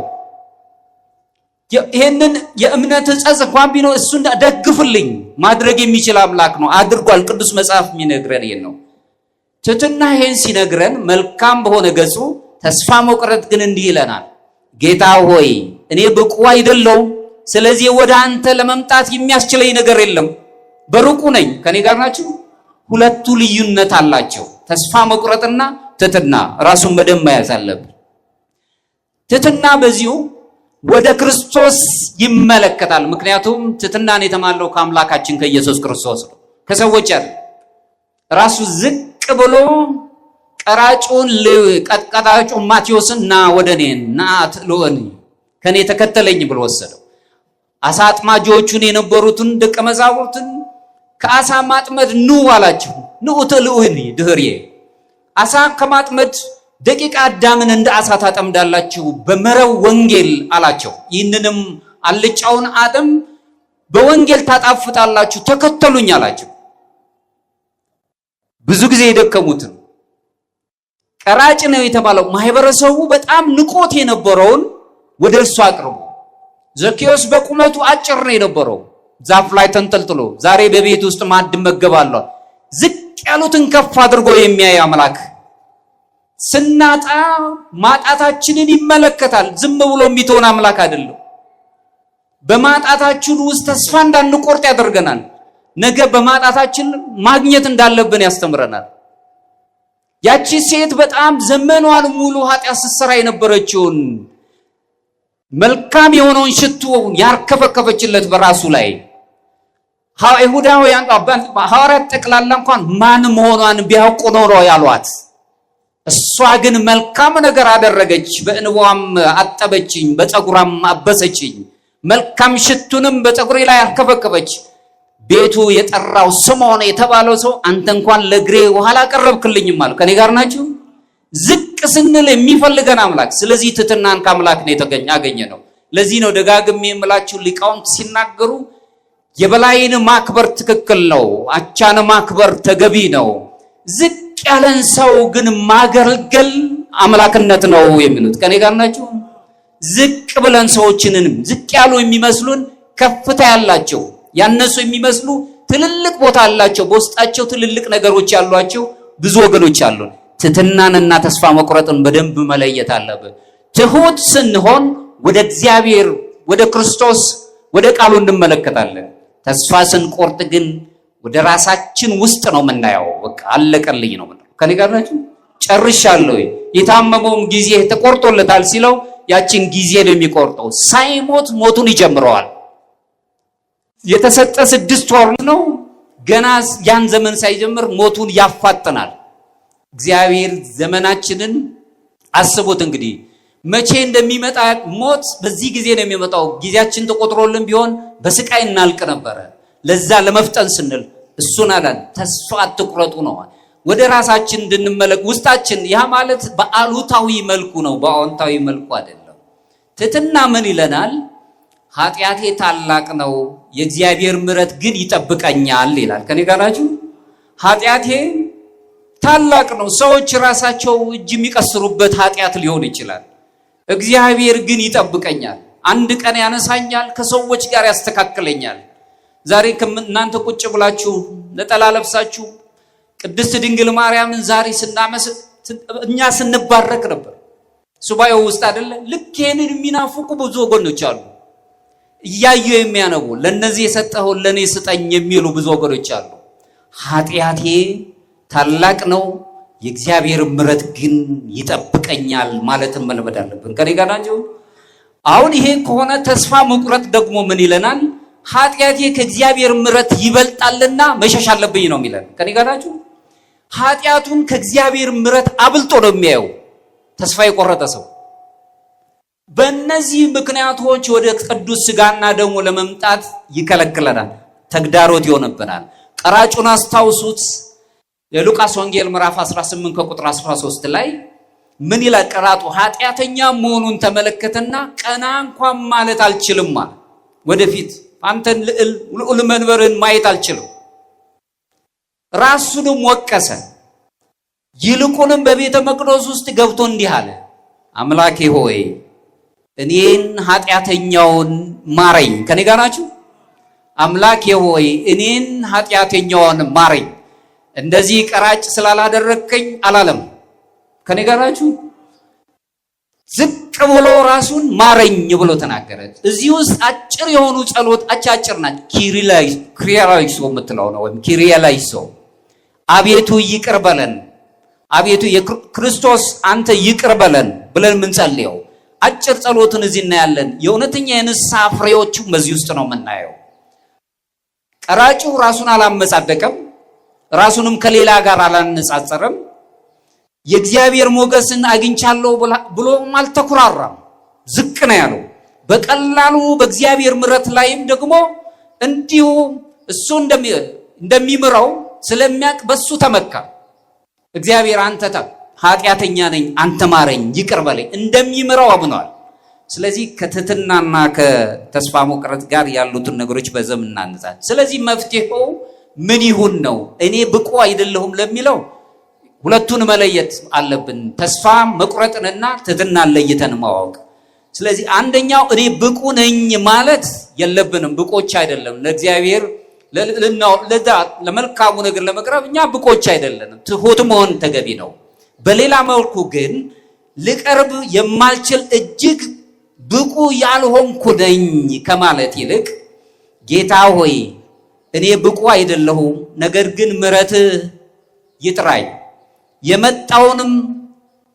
ይሄንን የእምነት ጸጸት እንኳን ቢኖር እሱን ደግፍልኝ። ማድረግ የሚችል አምላክ ነው፣ አድርጓል። ቅዱስ መጽሐፍ የሚነግረን ይሄን ነው። ትህትና ይሄን ሲነግረን መልካም በሆነ ገጹ ተስፋ መቁረጥ ግን እንዲህ ይለናል፣ ጌታ ሆይ እኔ ብቁ አይደለሁም፣ ስለዚህ ወደ አንተ ለመምጣት የሚያስችለኝ ነገር የለም፣ በሩቁ ነኝ። ከኔ ጋር ናችሁ? ሁለቱ ልዩነት አላቸው፣ ተስፋ መቁረጥና ትህትና። ራሱን በደንብ መያዝ አለብን። ትህትና በዚሁ ወደ ክርስቶስ ይመለከታል። ምክንያቱም ትህትናን የተማለው ከአምላካችን ከኢየሱስ ክርስቶስ ነው፣ ከሰዎች አይደል። ራሱ ዝቅ ብሎ ቀራጩን ቀጥቃጩን ማቴዎስን ና ወደኔ ና ትሎኒ ከኔ ተከተለኝ ብሎ ወሰደው። አሳ አጥማጆቹን የነበሩትን ደቀ መዛሙርትን ከአሳ ማጥመድ ኑ አላቸው። ኑ ትሉኒ ድህርዬ አሳ ከማጥመድ ደቂቃ አዳምን እንደ አሳ ታጠምዳላችሁ በመረብ ወንጌል አላቸው። ይህንንም አልጫውን አጥም በወንጌል ታጣፍጣላችሁ፣ ተከተሉኝ አላቸው። ብዙ ጊዜ የደከሙትን ቀራጭ ነው የተባለው ማህበረሰቡ በጣም ንቆት የነበረውን ወደ እርሱ አቅርቦ፣ ዘኬዎስ በቁመቱ አጭር ነው የነበረው ዛፍ ላይ ተንጠልጥሎ ዛሬ በቤት ውስጥ ማዕድ መገባለሁ። ዝቅ ያሉትን ከፍ አድርጎ የሚያይ አምላክ ስናጣ ማጣታችንን ይመለከታል። ዝም ብሎ የሚተውን አምላክ አይደለም። በማጣታችን ውስጥ ተስፋ እንዳንቆርጥ ያደርገናል። ነገ በማጣታችን ማግኘት እንዳለብን ያስተምረናል። ያቺ ሴት በጣም ዘመኗን ሙሉ ኃጢአት ስትሰራ የነበረችውን መልካም የሆነውን ሽቱ ያርከፈከፈችለት በራሱ ላይ አይሁዳውያን ሐዋርያት ጠቅላላ እንኳን ማን መሆኗን ቢያውቁ ኖሮ ያሏት፣ እሷ ግን መልካም ነገር አደረገች። በእንባዋም አጠበችኝ፣ በፀጉሯም አበሰችኝ፣ መልካም ሽቱንም በፀጉሬ ላይ አርከፈከፈች። ቤቱ የጠራው ስምዖን የተባለው ሰው አንተ እንኳን ለእግሬ ውሃ አላቀረብክልኝም አለ። ከኔ ጋር ናችሁ? ዝቅ ስንል የሚፈልገን አምላክ። ስለዚህ ትህትናን ከአምላክ ነው ያገኘ ነው። ለዚህ ነው ደጋግሜ የምላችሁ ሊቃውንት ሲናገሩ የበላይን ማክበር ትክክል ነው፣ አቻን ማክበር ተገቢ ነው፣ ዝቅ ያለን ሰው ግን ማገልገል አምላክነት ነው የሚሉት። ከኔ ጋር ናችሁ? ዝቅ ብለን ሰዎችንንም ዝቅ ያሉ የሚመስሉን ከፍታ ያላቸው ያነሱ የሚመስሉ ትልልቅ ቦታ አላቸው፣ በውስጣቸው ትልልቅ ነገሮች ያሏቸው ብዙ ወገኖች አሉ። ትህትናንና ተስፋ መቁረጥን በደንብ መለየት አለብን። ትሁት ስንሆን ወደ እግዚአብሔር ወደ ክርስቶስ ወደ ቃሉ እንመለከታለን። ተስፋ ስንቆርጥ ግን ወደ ራሳችን ውስጥ ነው የምናየው። በቃ አለቀልኝ ነው የምንለው። ከኔ ጋር ናችሁ? ጨርሻለሁ። የታመመውም ጊዜ ተቆርጦለታል ሲለው ያችን ጊዜ ነው የሚቆርጠው። ሳይሞት ሞቱን ይጀምረዋል። የተሰጠ 6 ወር ነው። ገና ያን ዘመን ሳይጀምር ሞቱን ያፋጥናል። እግዚአብሔር ዘመናችንን አስቡት እንግዲህ መቼ እንደሚመጣ ሞት በዚህ ጊዜ ነው የሚመጣው። ጊዜያችን ተቆጥሮልን ቢሆን በስቃይ እናልቅ ነበረ። ለዛ ለመፍጠን ስንል እሱን አላል ተስፋ አትቁረጡ ነው። ወደ ራሳችን እንድንመለክ ውስጣችን ያ ማለት በአሉታዊ መልኩ ነው፣ በአዎንታዊ መልኩ አይደለም። ትህትና ምን ይለናል? ኃጢአቴ ታላቅ ነው፣ የእግዚአብሔር ምሕረት ግን ይጠብቀኛል ይላል። ከኔ ጋር ናችሁ? ኃጢአቴ ታላቅ ነው። ሰዎች ራሳቸው እጅ የሚቀስሩበት ኃጢአት ሊሆን ይችላል። እግዚአብሔር ግን ይጠብቀኛል። አንድ ቀን ያነሳኛል፣ ከሰዎች ጋር ያስተካክለኛል። ዛሬ እናንተ ቁጭ ብላችሁ ነጠላ ለብሳችሁ ቅድስት ድንግል ማርያምን ዛሬ ስናመስል እኛ ስንባረክ ነበር። ሱባኤው ውስጥ አይደለ? ልክ ይሄንን የሚናፍቁ ብዙ ወገኖች አሉ። እያዩ የሚያነቡ ለነዚህ የሰጠኸው ለኔ ስጠኝ የሚሉ ብዙ ወገኖች አሉ። ኃጢአቴ ታላቅ ነው፣ የእግዚአብሔር ምሕረት ግን ይጠብቀኛል ማለትን መልመድ አለብን። ከኔ ጋር ናችሁ? አሁን ይሄ ከሆነ ተስፋ መቁረጥ ደግሞ ምን ይለናል? ኃጢአቴ ከእግዚአብሔር ምሕረት ይበልጣልና መሸሽ አለብኝ ነው የሚለን። ከኔ ጋር ናችሁ? ኃጢአቱን ከእግዚአብሔር ምሕረት አብልጦ ነው የሚያየው ተስፋ የቆረጠ ሰው። በእነዚህ ምክንያቶች ወደ ቅዱስ ሥጋና ደሙ ለመምጣት ይከለክለናል፣ ተግዳሮት ይሆንብናል። ቀራጩን አስታውሱት። የሉቃስ ወንጌል ምዕራፍ 18 ከቁጥር 13 ላይ ምን ይላል? ቀራጩ ኃጢአተኛ መሆኑን ተመለከተና ቀና እንኳን ማለት አልችልም አለ። ወደፊት አንተን ልዑል መንበርን ማየት አልችልም። ራሱንም ወቀሰ። ይልቁንም በቤተ መቅደስ ውስጥ ገብቶ እንዲህ አለ፣ አምላኬ ሆይ እኔን ኃጢአተኛውን ማረኝ። ከኔ ጋር ናችሁ? አምላኬ ሆይ እኔን ኃጢአተኛውን ማረኝ፣ እንደዚህ ቀራጭ ስላላደረከኝ አላለም። ከኔ ጋር ናችሁ? ዝቅ ብሎ ራሱን ማረኝ ብሎ ተናገረ። እዚህ ውስጥ አጭር የሆኑ ጸሎት አጫጭር ናቸው። ኪሪያላይሶ የምትለው ነው፣ ወይም ኪሪያላይሶ አቤቱ ይቅር በለን፣ አቤቱ የክርስቶስ አንተ ይቅር በለን ብለን የምንጸልየው አጭር ጸሎትን እዚህ እናያለን። የእውነተኛ የንስሐ ፍሬዎቹ በዚህ ውስጥ ነው የምናየው። ቀራጩ ራሱን አላመጻደቀም፣ ራሱንም ከሌላ ጋር አላነጻጸረም። የእግዚአብሔር ሞገስን አግኝቻለሁ ብሎም አልተኩራራም፣ ዝቅ ነው ያለው። በቀላሉ በእግዚአብሔር ምሕረት ላይም ደግሞ እንዲሁ እሱ እንደሚምረው ስለሚያውቅ በሱ ተመካ። እግዚአብሔር አንተ ኃጢአተኛ ነኝ፣ አንተ ማረኝ፣ ይቅር በለኝ እንደሚምረው አምኗል። ስለዚህ ከትህትናና ከተስፋ መቁረጥ ጋር ያሉትን ነገሮች በዘም እናነጻለን። ስለዚህ መፍትሄው ምን ይሁን ነው? እኔ ብቁ አይደለሁም ለሚለው ሁለቱን መለየት አለብን፣ ተስፋ መቁረጥንና ትህትናን ለይተን ማወቅ። ስለዚህ አንደኛው እኔ ብቁ ነኝ ማለት የለብንም። ብቆች አይደለም ለእግዚአብሔር ለመልካሙ ነገር ለመቅረብ እኛ ብቆች አይደለንም። ትሁት መሆን ተገቢ ነው። በሌላ መልኩ ግን ልቀርብ የማልችል እጅግ ብቁ ያልሆንኩ ነኝ ከማለት ይልቅ ጌታ ሆይ እኔ ብቁ አይደለሁም፣ ነገር ግን ምሕረትህ ይጥራኝ፣ የመጣውንም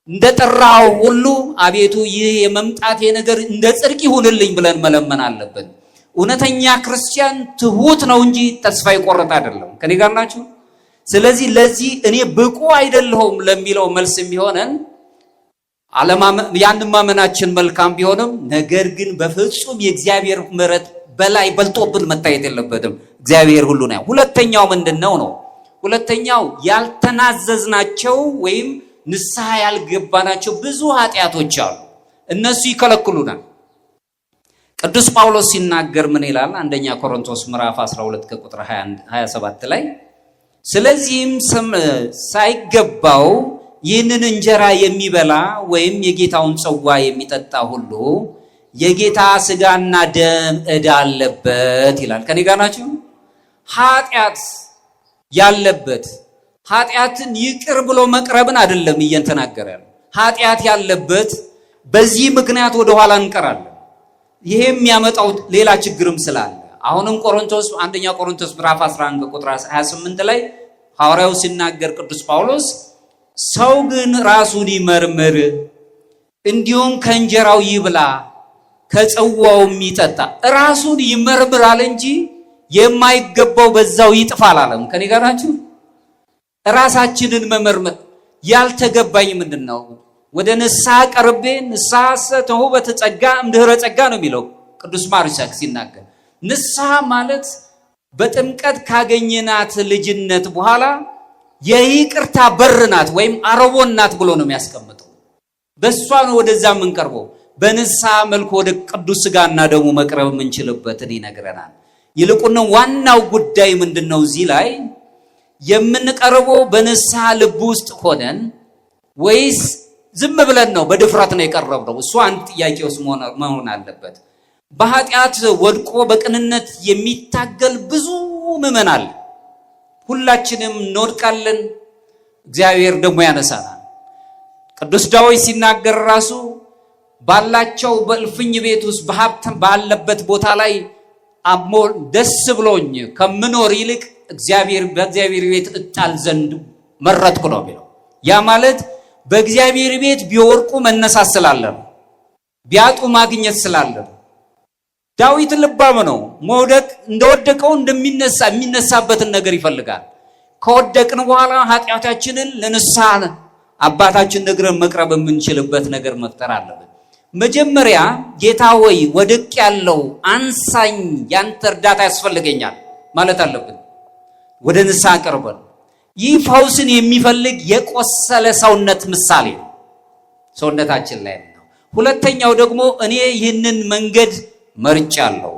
እንደጠራው ሁሉ አቤቱ ይህ የመምጣቴ ነገር እንደ ጽድቅ ይሁንልኝ ብለን መለመን አለብን። እውነተኛ ክርስቲያን ትሁት ነው እንጂ ተስፋ ይቆረጥ አይደለም። ከኔ ጋር ናችሁ? ስለዚህ ለዚህ እኔ ብቁ አይደለሁም ለሚለው መልስ የሚሆነን ያንን ማመናችን መልካም ቢሆንም ነገር ግን በፍጹም የእግዚአብሔር ምሕረት በላይ በልጦብን መታየት የለበትም። እግዚአብሔር ሁሉ ነው። ሁለተኛው ምንድነው ነው? ሁለተኛው ያልተናዘዝናቸው ወይም ንስሐ ያልገባናቸው ብዙ ኃጢአቶች አሉ። እነሱ ይከለክሉናል። ቅዱስ ጳውሎስ ሲናገር ምን ይላል? አንደኛ ቆሮንቶስ ምዕራፍ 12 ከቁጥር 27 ላይ ስለዚህም ሳይገባው ይህንን እንጀራ የሚበላ ወይም የጌታውን ጽዋ የሚጠጣ ሁሉ የጌታ ሥጋና ደም ዕዳ አለበት ይላል። ከኔ ጋር ናችሁ? ኃጢአት ያለበት ኃጢአትን ይቅር ብሎ መቅረብን አይደለም እየተናገረ ያለው። ኃጢአት ያለበት በዚህ ምክንያት ወደ ኋላ እንቀራለን። ይሄ የሚያመጣው ሌላ ችግርም ስላለ አሁንም አንደኛ ቆሮንቶስ ምዕራፍ 11 ቁጥር 28 ላይ ሐዋርያው ሲናገር ቅዱስ ጳውሎስ ሰው ግን ራሱን ይመርምር፣ እንዲሁም ከእንጀራው ይብላ ከጽዋውም ይጠጣ። ራሱን ይመርምራል እንጂ የማይገባው በዛው ይጥፋል አለም። ከኔ ጋር ናችሁ? ራሳችንን መመርመር ያልተገባኝ ምንድነው? ወደ ንስሐ ቀርቤ ንስሐ ተውበት ጸጋ እምድኅረ ጸጋ ነው የሚለው ቅዱስ ማርሳክ ሲናገር። ንስሐ ማለት በጥምቀት ካገኘናት ልጅነት በኋላ የይቅርታ በር ናት ወይም አረቦን ናት ብሎ ነው የሚያስቀምጠው። በእሷ ነው ወደዛ የምንቀርበው። በንስሐ መልኩ ወደ ቅዱስ ሥጋና ደሙ መቅረብ የምንችልበትን ይነግረናል። ይልቁንም ዋናው ጉዳይ ምንድነው? እዚህ ላይ የምንቀርበው በንስሐ ልብ ውስጥ ሆነን ወይስ ዝም ብለን ነው በድፍረት ነው የቀረብነው? እሱ አንድ ጥያቄ ውስጥ መሆን አለበት። በኃጢአት ወድቆ በቅንነት የሚታገል ብዙ ምዕመን አለ። ሁላችንም እንወድቃለን፣ እግዚአብሔር ደግሞ ያነሳናል። ቅዱስ ዳዊት ሲናገር ራሱ ባላቸው በእልፍኝ ቤት ውስጥ በሀብት ባለበት ቦታ ላይ ደስ ብሎኝ ከምኖር ይልቅ በእግዚአብሔር ቤት እጣል ዘንድ መረጥኩ ነው የሚለው። ያ ማለት በእግዚአብሔር ቤት ቢወርቁ መነሳት ስላለ ነው፣ ቢያጡ ማግኘት ስላለ ነው። ዳዊት ልባም ነው። መውደቅ እንደወደቀው የሚነሳበትን ነገር ይፈልጋል። ከወደቅን በኋላ ኃጢአታችንን ለንስሐ አባታችን ነግረን መቅረብ የምንችልበት ነገር መፍጠር አለብን። መጀመሪያ ጌታ ሆይ ወድቅ ያለው አንሳኝ፣ ያንተ እርዳታ ያስፈልገኛል ማለት አለብን። ወደ ንስሐ ቀርበን ይህ ፈውስን የሚፈልግ የቆሰለ ሰውነት ምሳሌ ነው፣ ሰውነታችን ላይ ነው። ሁለተኛው ደግሞ እኔ ይህንን መንገድ መርጫለሁ፣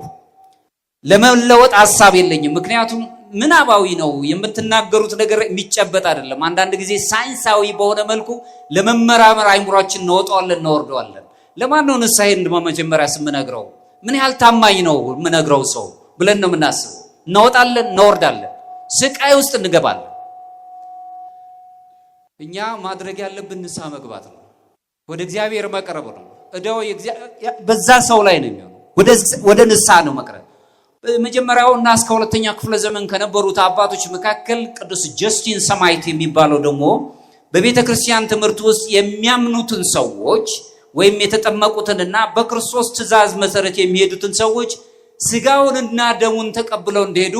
ለመለወጥ ሐሳብ የለኝም። ምክንያቱም ምናባዊ ነው የምትናገሩት ነገር የሚጨበጥ አይደለም። አንዳንድ ጊዜ ሳይንሳዊ በሆነ መልኩ ለመመራመር አይምሯችን እንወጣዋለን እንወርደዋለን። ለማን ነው ንስሐዬን በመጀመሪያ ስምነግረው ምን ያህል ታማኝ ነው የምነግረው ሰው ብለን ነው የምናስበው። እንወጣለን እንወርዳለን፣ ስቃይ ውስጥ እንገባለን። እኛ ማድረግ ያለብን ንስሐ መግባት ነው፣ ወደ እግዚአብሔር መቅረብ ነው። እዳው በዛ ሰው ላይ ነው የሚሆነው። ወደ ንስሐ ነው መቅረብ። በመጀመሪያውና እስከ ሁለተኛ ክፍለ ዘመን ከነበሩት አባቶች መካከል ቅዱስ ጀስቲን ሰማዕት የሚባለው ደግሞ በቤተ ክርስቲያን ትምህርት ውስጥ የሚያምኑትን ሰዎች ወይም የተጠመቁትንና በክርስቶስ ትእዛዝ መሰረት የሚሄዱትን ሰዎች ስጋውንና ደሙን ተቀብለው እንዲሄዱ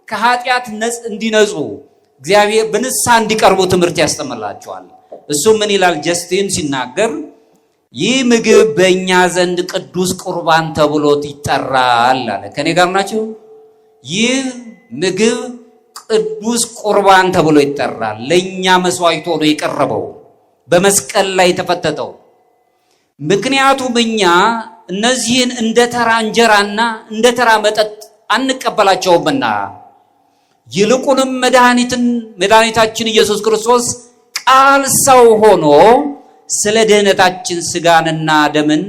ከኃጢአት እንዲነጹ እግዚአብሔር በንስሐ እንዲቀርቡ ትምህርት ያስተምራቸዋል። እሱ ምን ይላል ጀስቲን ሲናገር፣ ይህ ምግብ በእኛ ዘንድ ቅዱስ ቁርባን ተብሎ ይጠራል አለ። ከኔ ጋር ናቸው? ይህ ምግብ ቅዱስ ቁርባን ተብሎ ይጠራል። ለእኛ መስዋዕት ሆኖ የቀረበው በመስቀል ላይ የተፈተተው። ምክንያቱም እኛ እነዚህን እንደ ተራ እንጀራና እንደ ተራ መጠጥ አንቀበላቸውምና፣ ይልቁንም መድኃኒታችን ኢየሱስ ክርስቶስ ቃል ሰው ሆኖ ስለ ድህነታችን ስጋንና ደምን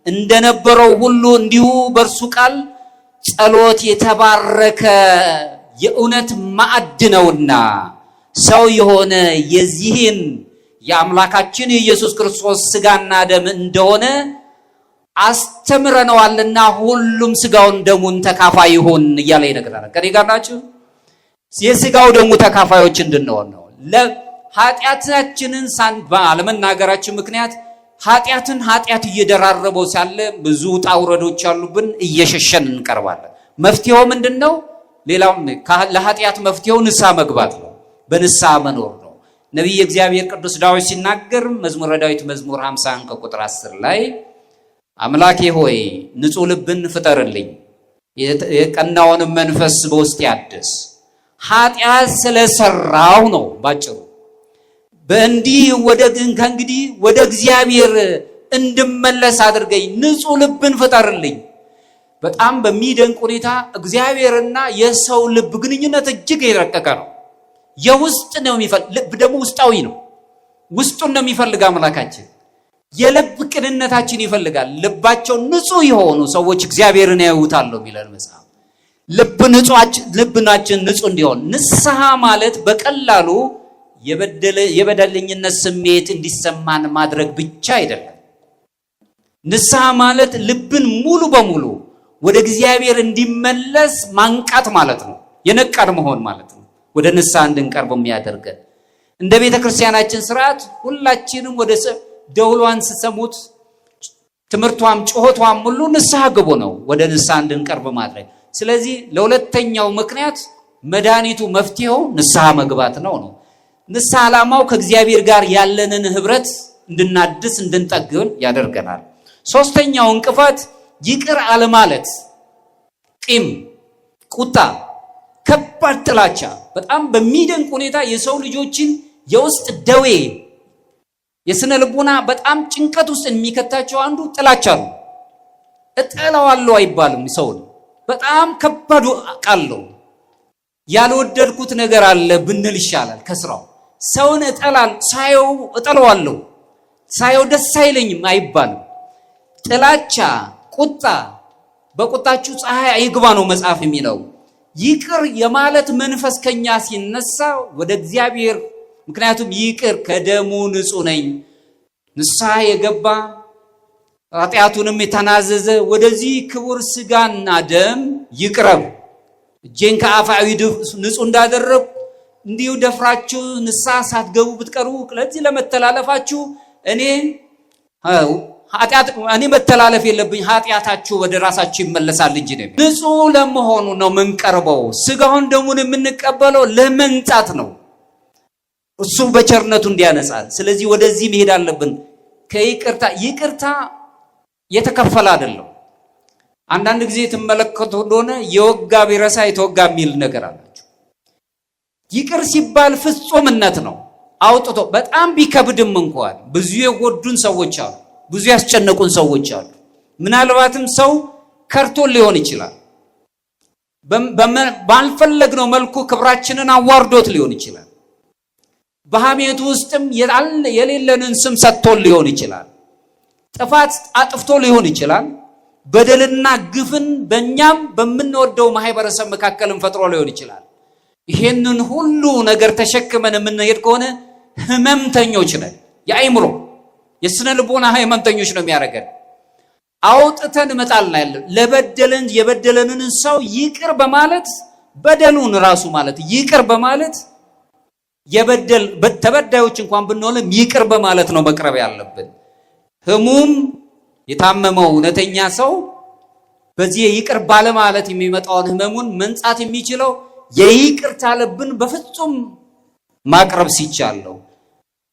እንደነበረው ሁሉ እንዲሁ በእርሱ ቃል ጸሎት የተባረከ የእውነት ማዕድ ነውና ሰው የሆነ የዚህን የአምላካችን የኢየሱስ ክርስቶስ ስጋና ደም እንደሆነ አስተምረነዋልና ሁሉም ስጋውን ደሙን ተካፋይ ይሁን እያለ ይነግራል። ከኔ ጋር ናችሁ? የስጋው ደሙ ተካፋዮች እንድንሆን ነው። ኃጢአታችንን ባለመናገራችን ምክንያት ኃጢአት እየደራረበው ሳለ ብዙ ውጣ ውረዶች አሉብን፣ እየሸሸን እንቀርባለን። መፍትሄው ምንድነው? ሌላው ለኃጢአት መፍትሄው ንስሐ መግባት ነው፣ በንስሐ መኖር ነው። ነቢይ እግዚአብሔር ቅዱስ ዳዊት ሲናገር መዝሙረ ዳዊት መዝሙር 50 ከቁጥር 10 ላይ አምላኬ ሆይ ንጹሕ ልብን ፍጠርልኝ፣ የቀናውን መንፈስ በውስጤ አድስ። ኃጢአት ስለሰራው ነው ባጭሩ። ከእንግዲህ ወደ እግዚአብሔር እንድመለስ አድርገኝ፣ ንጹሕ ልብን ፍጠርልኝ። በጣም በሚደንቅ ሁኔታ እግዚአብሔርና የሰው ልብ ግንኙነት እጅግ የረቀቀ ነው። የውስጥ ነው የሚፈልግ፣ ልብ ደግሞ ውስጣዊ ነው። ውስጡን ነው የሚፈልግ አምላካችን። የልብ ቅንነታችን ይፈልጋል። ልባቸው ንጹሕ የሆኑ ሰዎች እግዚአብሔርን ያዩታል የሚለን መጽሐፍ። ልብናችን ንጹሕ እንዲሆን ንስሐ ማለት በቀላሉ የበደለኝነት ስሜት እንዲሰማን ማድረግ ብቻ አይደለም። ንስሐ ማለት ልብን ሙሉ በሙሉ ወደ እግዚአብሔር እንዲመለስ ማንቃት ማለት ነው። የነቃን መሆን ማለት ነው። ወደ ንስሐ እንድንቀርብ የሚያደርገን እንደ ቤተ ክርስቲያናችን ስርዓት ሁላችንም ወደ ደውሏን ስሰሙት ትምህርቷም ጮሆቷም ሁሉ ንስሐ ግቡ ነው፣ ወደ ንስሐ እንድንቀርብ ማድረግ። ስለዚህ ለሁለተኛው ምክንያት መድኃኒቱ መፍትሄው ንስሐ መግባት ነው። ንስሐ ዓላማው ከእግዚአብሔር ጋር ያለንን ህብረት እንድናድስ እንድንጠግን ያደርገናል። ሶስተኛው እንቅፋት ይቅር አለማለት፣ ቂም፣ ቁጣ፣ ከባድ ጥላቻ በጣም በሚደንቅ ሁኔታ የሰው ልጆችን የውስጥ ደዌ የስነ ልቦና በጣም ጭንቀት ውስጥ የሚከታቸው አንዱ ጥላቻ ነው። እጠላዋለሁ አይባልም። ሰውን በጣም ከባድ ቃል ነው። ያልወደድኩት ነገር አለ ብንል ይሻላል ከስራው። ሰውን ሳየው እጠላዋለሁ፣ ሳየው ደስ አይለኝም አይባልም። ጥላቻ፣ ቁጣ፣ በቁጣችሁ ፀሐይ አይግባ ነው መጽሐፍ የሚለው። ይቅር የማለት መንፈስ ከኛ ሲነሳ ወደ እግዚአብሔር፣ ምክንያቱም ይቅር ከደሙ ንጹሕ ነኝ ንስሐ የገባ ኃጢአቱንም የተናዘዘ ወደዚህ ክቡር ሥጋና ደም ይቅረብ። እጄን ከአፋዊ ንጹሕ እንዳደረኩ እንዲሁ ደፍራችሁ ንስሐ ሳትገቡ ብትቀሩ ለዚህ ለመተላለፋችሁ እኔ መተላለፍ የለብኝ፣ ኃጢአታችሁ ወደ ራሳችሁ ይመለሳል እንጂ ነው። ንጹሕ ለመሆኑ ነው የምንቀርበው። ሥጋውን ደሙን የምንቀበለው ለመንጻት ነው፣ እሱ በቸርነቱ እንዲያነጻል። ስለዚህ ወደዚህ መሄድ አለብን። ይቅርታ የተከፈለ አይደለም። አንዳንድ ጊዜ ትመለከቱ እንደሆነ የወጋ ቢረሳ የተወጋ የሚል ነገር አላቸው። ይቅር ሲባል ፍጹምነት ነው። አውጥቶ በጣም ቢከብድም እንኳን ብዙ የጎዱን ሰዎች አሉ፣ ብዙ ያስጨነቁን ሰዎች አሉ። ምናልባትም ሰው ከርቶን ሊሆን ይችላል፣ ባልፈለግነው መልኩ ክብራችንን አዋርዶት ሊሆን ይችላል፣ በሐሜቱ ውስጥም የሌለንን ስም ሰጥቶን ሊሆን ይችላል፣ ጥፋት አጥፍቶ ሊሆን ይችላል፣ በደልና ግፍን በእኛም በምንወደው ማህበረሰብ መካከልም ፈጥሮ ሊሆን ይችላል። ይሄንን ሁሉ ነገር ተሸክመን የምንሄድ ከሆነ ህመምተኞች ነን። የአይምሮ የስነ ልቦና ህመምተኞች ነው የሚያደርገን። አውጥተን መጣልና የበደለንን ሰው ይቅር በማለት በደሉን ራሱ ማለት ይቅር በማለት ተበዳዮች እንኳን ብንሆንም ይቅር በማለት ነው መቅረብ ያለብን። ህሙም የታመመው እውነተኛ ሰው በዚህ ይቅር ባለማለት የሚመጣውን ህመሙን መንጻት የሚችለው የይቅርታ ልብን በፍጹም ማቅረብ ሲቻለው።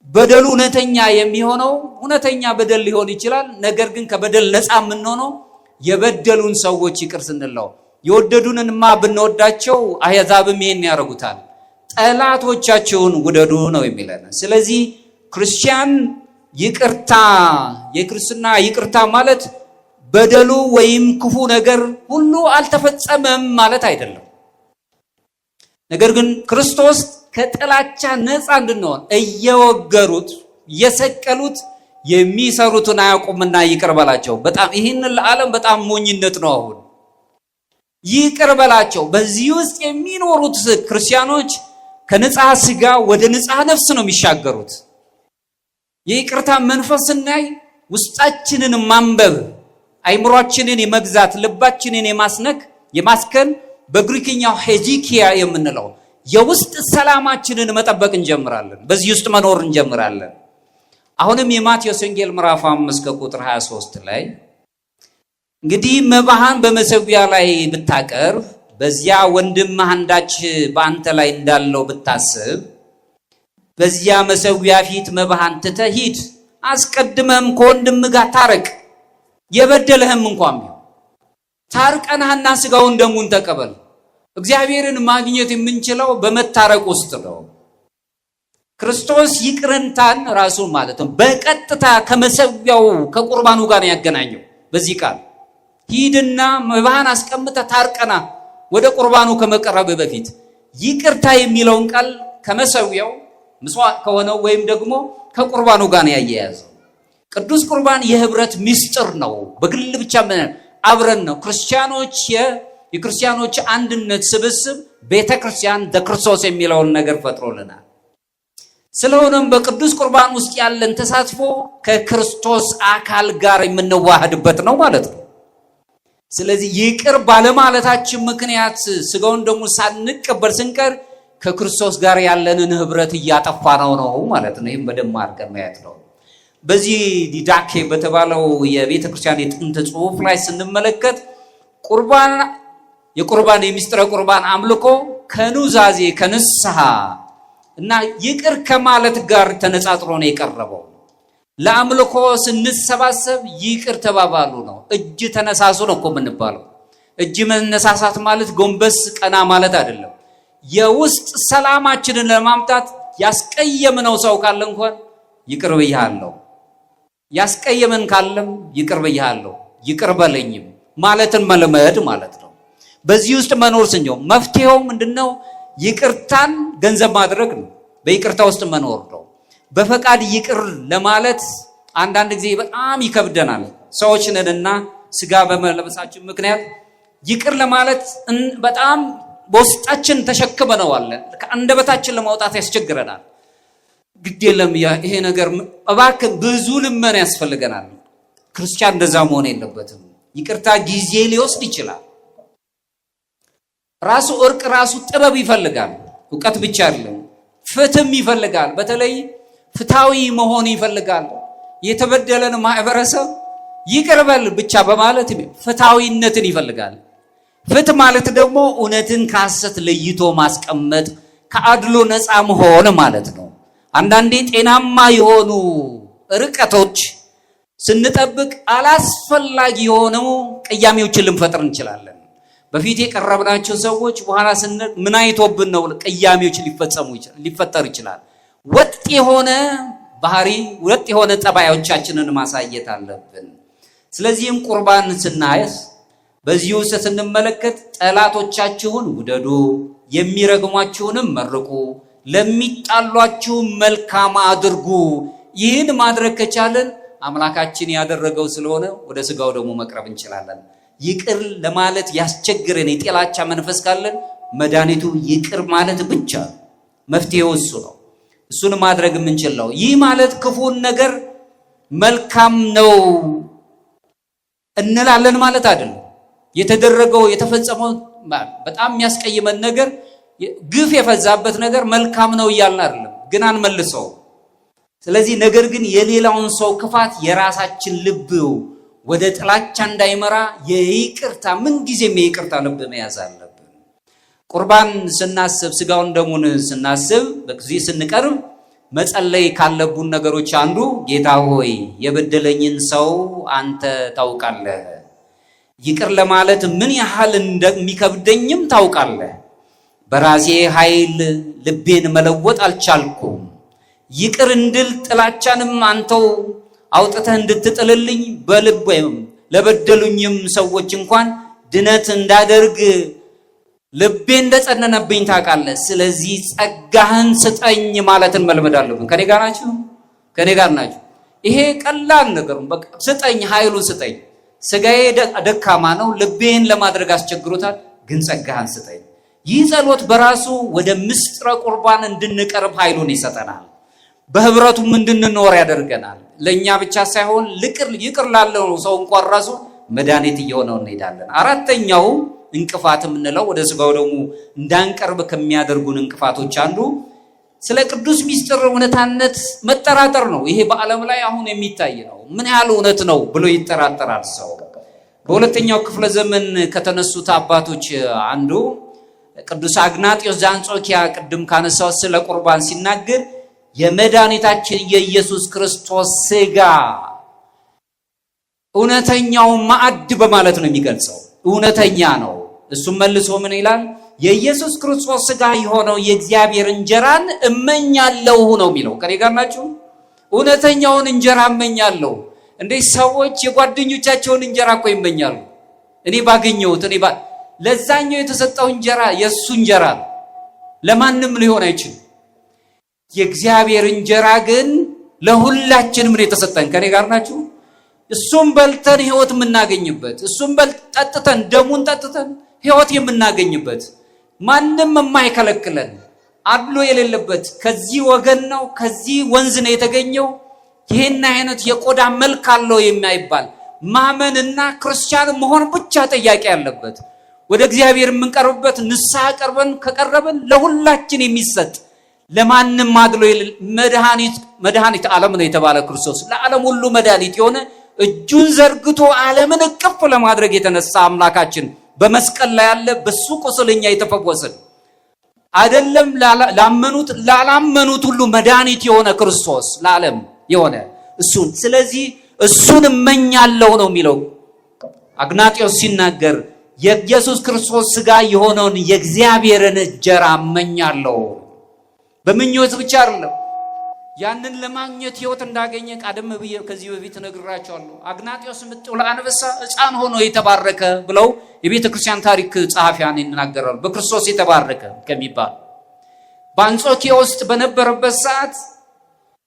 በደሉ እውነተኛ የሚሆነው እውነተኛ በደል ሊሆን ይችላል። ነገር ግን ከበደል ነፃ የምንሆነው የበደሉን ሰዎች ይቅር ስንለው። የወደዱንንማ ብንወዳቸው አሕዛብም ይሄን ያደርጉታል። ጠላቶቻቸውን ውደዱ ነው የሚለን። ስለዚህ ክርስቲያን የክርስትና ይቅርታ ማለት በደሉ ወይም ክፉ ነገር ሁሉ አልተፈጸመም ማለት አይደለም። ነገር ግን ክርስቶስ ከጥላቻ ነፃ እንድንሆን እየወገሩት እየሰቀሉት የሚሰሩትን አያውቁምና ይቅር በላቸው። በጣም ይህንን ለዓለም በጣም ሞኝነት ነው። አሁን ይቅር በላቸው። በዚህ ውስጥ የሚኖሩት ክርስቲያኖች ከንጽሐ ሥጋ ወደ ንጽሐ ነፍስ ነው የሚሻገሩት። የይቅርታ መንፈስ ስናይ ውስጣችንን ማንበብ፣ አይምሯችንን የመግዛት፣ ልባችንን የማስከን በግሪክኛው ሄጂኪያ የምንለው የውስጥ ሰላማችንን መጠበቅ እንጀምራለን። በዚህ ውስጥ መኖር እንጀምራለን። አሁንም የማቴዎስ ወንጌል ምዕራፍ 5 ከቁጥር 23 ላይ እንግዲህ መባህን በመሰዊያ ላይ ብታቀርብ በዚያ ወንድምህ አንዳች በአንተ ላይ እንዳለው ብታስብ በዚያ መሰዊያ ፊት መባህን ትተህ ሂድ፣ አስቀድመም ከወንድምህ ጋር ታረቅ። የበደለህም እንኳን ቢሆን ታርቀናህና ሥጋውን ደሙን ተቀበል። እግዚአብሔርን ማግኘት የምንችለው በመታረቅ ውስጥ ነው። ክርስቶስ ይቅርታን ራሱ ማለት ነው በቀጥታ ከመሰዊያው ከቁርባኑ ጋር ያገናኘው። በዚህ ቃል ሂድና መባህን አስቀምጠህ ታርቀና ወደ ቁርባኑ ከመቀረብ በፊት ይቅርታ የሚለውን ቃል ከመሰዊያው መስዋዕት ከሆነው ወይም ደግሞ ከቁርባኑ ጋር ያያያዘው። ቅዱስ ቁርባን የህብረት ምስጢር ነው። በግል ብቻ አብረን ነው። የክርስቲያኖች አንድነት ስብስብ ቤተክርስቲያን ክርስቶስ የሚለውን ነገር ፈጥሮልናል። ስለሆነም በቅዱስ ቁርባን ውስጥ ያለን ተሳትፎ ከክርስቶስ አካል ጋር የምንዋሃድበት ነው ማለት ነው። ስለዚህ ይቅር ባለማለታችን ምክንያት ሥጋውን ደግሞ ሳንቀበል ስንቀር ከክርስቶስ ጋር ያለንን ህብረት እያጠፋ ነው ማለት ነው። ይህም በደንብ አድርገን ማየት ነው። በዚህ ዲዳኬ በተባለው የቤተ ክርስቲያን የጥንት ጽሑፍ ላይ ስንመለከት የቁርባን የሚስጥረ ቁርባን አምልኮ ከኑዛዜ ከንስሐ እና ይቅር ከማለት ጋር ተነጻጽሮ ነው የቀረበው። ለአምልኮ ስንሰባሰብ ይቅር ተባባሉ ነው። እጅ ተነሳሱ ነው እኮ የምንባለው። እጅ መነሳሳት ማለት ጎንበስ ቀና ማለት አይደለም። የውስጥ ሰላማችንን ለማምጣት ያስቀየምነው ሰው ካለ እንኳን ይቅር ብያለሁ፣ ያስቀየመን ካለም ይቅር ብያለሁ፣ ይቅር በለኝም ማለትን መልመድ ማለት ነው። በዚህ ውስጥ መኖር ስንጀው መፍትሄው ምንድነው? ይቅርታን ገንዘብ ማድረግ ነው። በይቅርታ ውስጥ መኖር ነው። በፈቃድ ይቅር ለማለት አንዳንድ ጊዜ በጣም ይከብደናል። ሰዎች ነንና ሥጋ በመለበሳችን ምክንያት ይቅር ለማለት በጣም በውስጣችን ተሸክመነዋለን። ከአንደበታችን ለማውጣት ያስቸግረናል። ግድ የለም ይሄ ነገር እባክህ ብዙ ልመና ያስፈልገናል። ክርስቲያን እንደዛ መሆን የለበትም። ይቅርታ ጊዜ ሊወስድ ይችላል። ራሱ እርቅ ራሱ ጥበብ ይፈልጋል። ዕውቀት ብቻ አይደለም፣ ፍትህም ይፈልጋል። በተለይ ፍትሃዊ መሆን ይፈልጋል። የተበደለን ማህበረሰብ ይቅርበል ብቻ በማለት ፍትሃዊነትን ይፈልጋል። ፍትህ ማለት ደግሞ እውነትን ከሐሰት ለይቶ ማስቀመጥ፣ ከአድሎ ነፃ መሆን ማለት ነው። አንዳንዴ ጤናማ የሆኑ ርቀቶች ስንጠብቅ አላስፈላጊ የሆነው ቅያሜዎችን ልንፈጥር እንችላለን። በፊት የቀረብናቸው ሰዎች በኋላ ምን አይቶብን ነው ቅያሜዎች ሊፈጠር ይችላል። ወጥ የሆነ ባህሪ፣ ወጥ የሆነ ጠባዮቻችንን ማሳየት አለብን። ስለዚህም ቁርባን ስናየስ በዚህ ውስጥ ስንመለከት ጠላቶቻችሁን ውደዱ፣ የሚረግሟችሁንም መርቁ፣ ለሚጣሏችሁ መልካም አድርጉ። ይህን ማድረግ ከቻለን አምላካችን ያደረገው ስለሆነ ወደ ስጋው ደግሞ መቅረብ እንችላለን። ይቅር ለማለት ያስቸግረን የጥላቻ መንፈስ ካለን መድኃኒቱ ይቅር ማለት ብቻ፣ መፍትሄው እሱ ነው። እሱን ማድረግ የምንችለው ይህ ማለት ክፉን ነገር መልካም ነው እንላለን ማለት አይደለም። የተደረገው የተፈጸመው በጣም የሚያስቀይመን ነገር፣ ግፍ የፈዛበት ነገር መልካም ነው እያልን አይደለም፣ ግን አንመልሰው። ስለዚህ ነገር ግን የሌላውን ሰው ክፋት የራሳችን ልብ ወደ ጥላቻ እንዳይመራ የይቅርታ ምንጊዜም የይቅርታ ልብ መያዝ አለብን። ቁርባን ስናስብ፣ ስጋውን ደሙን ስናስብ፣ በዚህ ስንቀርብ መጸለይ ካለቡን ነገሮች አንዱ ጌታ ሆይ የበደለኝን ሰው አንተ ታውቃለህ፣ ይቅር ለማለት ምን ያህል እንደሚከብደኝም ታውቃለህ። በራሴ ኃይል ልቤን መለወጥ አልቻልኩም። ይቅር እንድል ጥላቻንም አንተው አውጥተህ እንድትጥልልኝ በልብ ወይም ለበደሉኝም ሰዎች እንኳን ድነት እንዳደርግ ልቤ እንደጸነነብኝ ታውቃለህ። ስለዚህ ጸጋህን ስጠኝ ማለትን መልመድ አለብን። ከኔ ጋር ናችሁ? ከኔ ጋር ናችሁ? ይሄ ቀላል ነገር በቃ ስጠኝ፣ ኃይሉን ስጠኝ። ስጋዬ ደካማ ነው፣ ልቤን ለማድረግ አስቸግሮታል፣ ግን ጸጋህን ስጠኝ። ይህ ጸሎት በራሱ ወደ ምስጥረ ቁርባን እንድንቀርብ ኃይሉን ይሰጠናል። በህብረቱም እንድንኖር ያደርገናል። ለኛ ብቻ ሳይሆን ይቅር ላለው ሰው እንኳን ራሱ መድኃኒት እየሆነው እንሄዳለን። አራተኛው እንቅፋት የምንለው ወደ ስጋው ደግሞ እንዳንቀርብ ከሚያደርጉን እንቅፋቶች አንዱ ስለ ቅዱስ ሚስጥር እውነታነት መጠራጠር ነው። ይሄ በዓለም ላይ አሁን የሚታይ ነው። ምን ያህል እውነት ነው ብሎ ይጠራጠራል ሰው። በሁለተኛው ክፍለ ዘመን ከተነሱት አባቶች አንዱ ቅዱስ አግናጢዮስ ዘአንጾኪያ ቅድም ካነሳው ስለ ቁርባን ሲናገር የመድኃኒታችን የኢየሱስ ክርስቶስ ስጋ እውነተኛው ማዕድ በማለት ነው የሚገልጸው። እውነተኛ ነው። እሱም መልሶ ምን ይላል? የኢየሱስ ክርስቶስ ስጋ የሆነው የእግዚአብሔር እንጀራን እመኛለሁ ነው የሚለው። ከኔ ጋር ናችሁ? እውነተኛውን እንጀራ እመኛለሁ። እንዴ ሰዎች የጓደኞቻቸውን እንጀራ እኮ ይመኛሉ። እኔ ባገኘሁት ለዛኛው የተሰጠው እንጀራ የሱ እንጀራ ለማንም ሊሆን አይችልም። የእግዚአብሔር እንጀራ ግን ለሁላችንም ነው የተሰጠን። ከኔ ጋር ናችሁ? እሱም በልተን ህይወት የምናገኝበት፣ እሱም ጠጥተን ደሙን ጠጥተን ህይወት የምናገኝበት፣ ማንም የማይከለክለን አድሎ የሌለበት ከዚህ ወገን ነው ከዚህ ወንዝ ነው የተገኘው ይሄን አይነት የቆዳ መልክ አለው የማይባል ማመንና ክርስቲያን መሆን ብቻ ጥያቄ ያለበት ወደ እግዚአብሔር የምንቀርብበት ንስሐ ቀርበን ከቀረብን ለሁላችን የሚሰጥ ለማንም አድሎ መድኃኒት ዓለም ነው የተባለ ክርስቶስ ለዓለም ሁሉ መድኃኒት የሆነ እጁን ዘርግቶ ዓለምን እቅፍ ለማድረግ የተነሳ አምላካችን በመስቀል ላይ ያለ በሱ ቁስልኛ የተፈወሰን አይደለም ላመኑት ላላመኑት ሁሉ መድኃኒት የሆነ ክርስቶስ ለዓለም የሆነ እሱን። ስለዚህ እሱን እመኛለሁ ነው የሚለው አግናጢዮስ ሲናገር። የኢየሱስ ክርስቶስ ስጋ የሆነውን የእግዚአብሔርን እንጀራ እመኛለሁ። በምኞት ብቻ አይደለም፣ ያንን ለማግኘት ህይወት እንዳገኘ ቀደም ብዬ ከዚህ በፊት ነግራቸዋለሁ። አግናጢዮስ ምጥው ለአንበሳ ሕፃን ሆኖ የተባረከ ብለው የቤተ ክርስቲያን ታሪክ ጸሐፊያን ይናገራሉ። በክርስቶስ የተባረከ ከሚባል በአንጾኪያ ውስጥ በነበረበት ሰዓት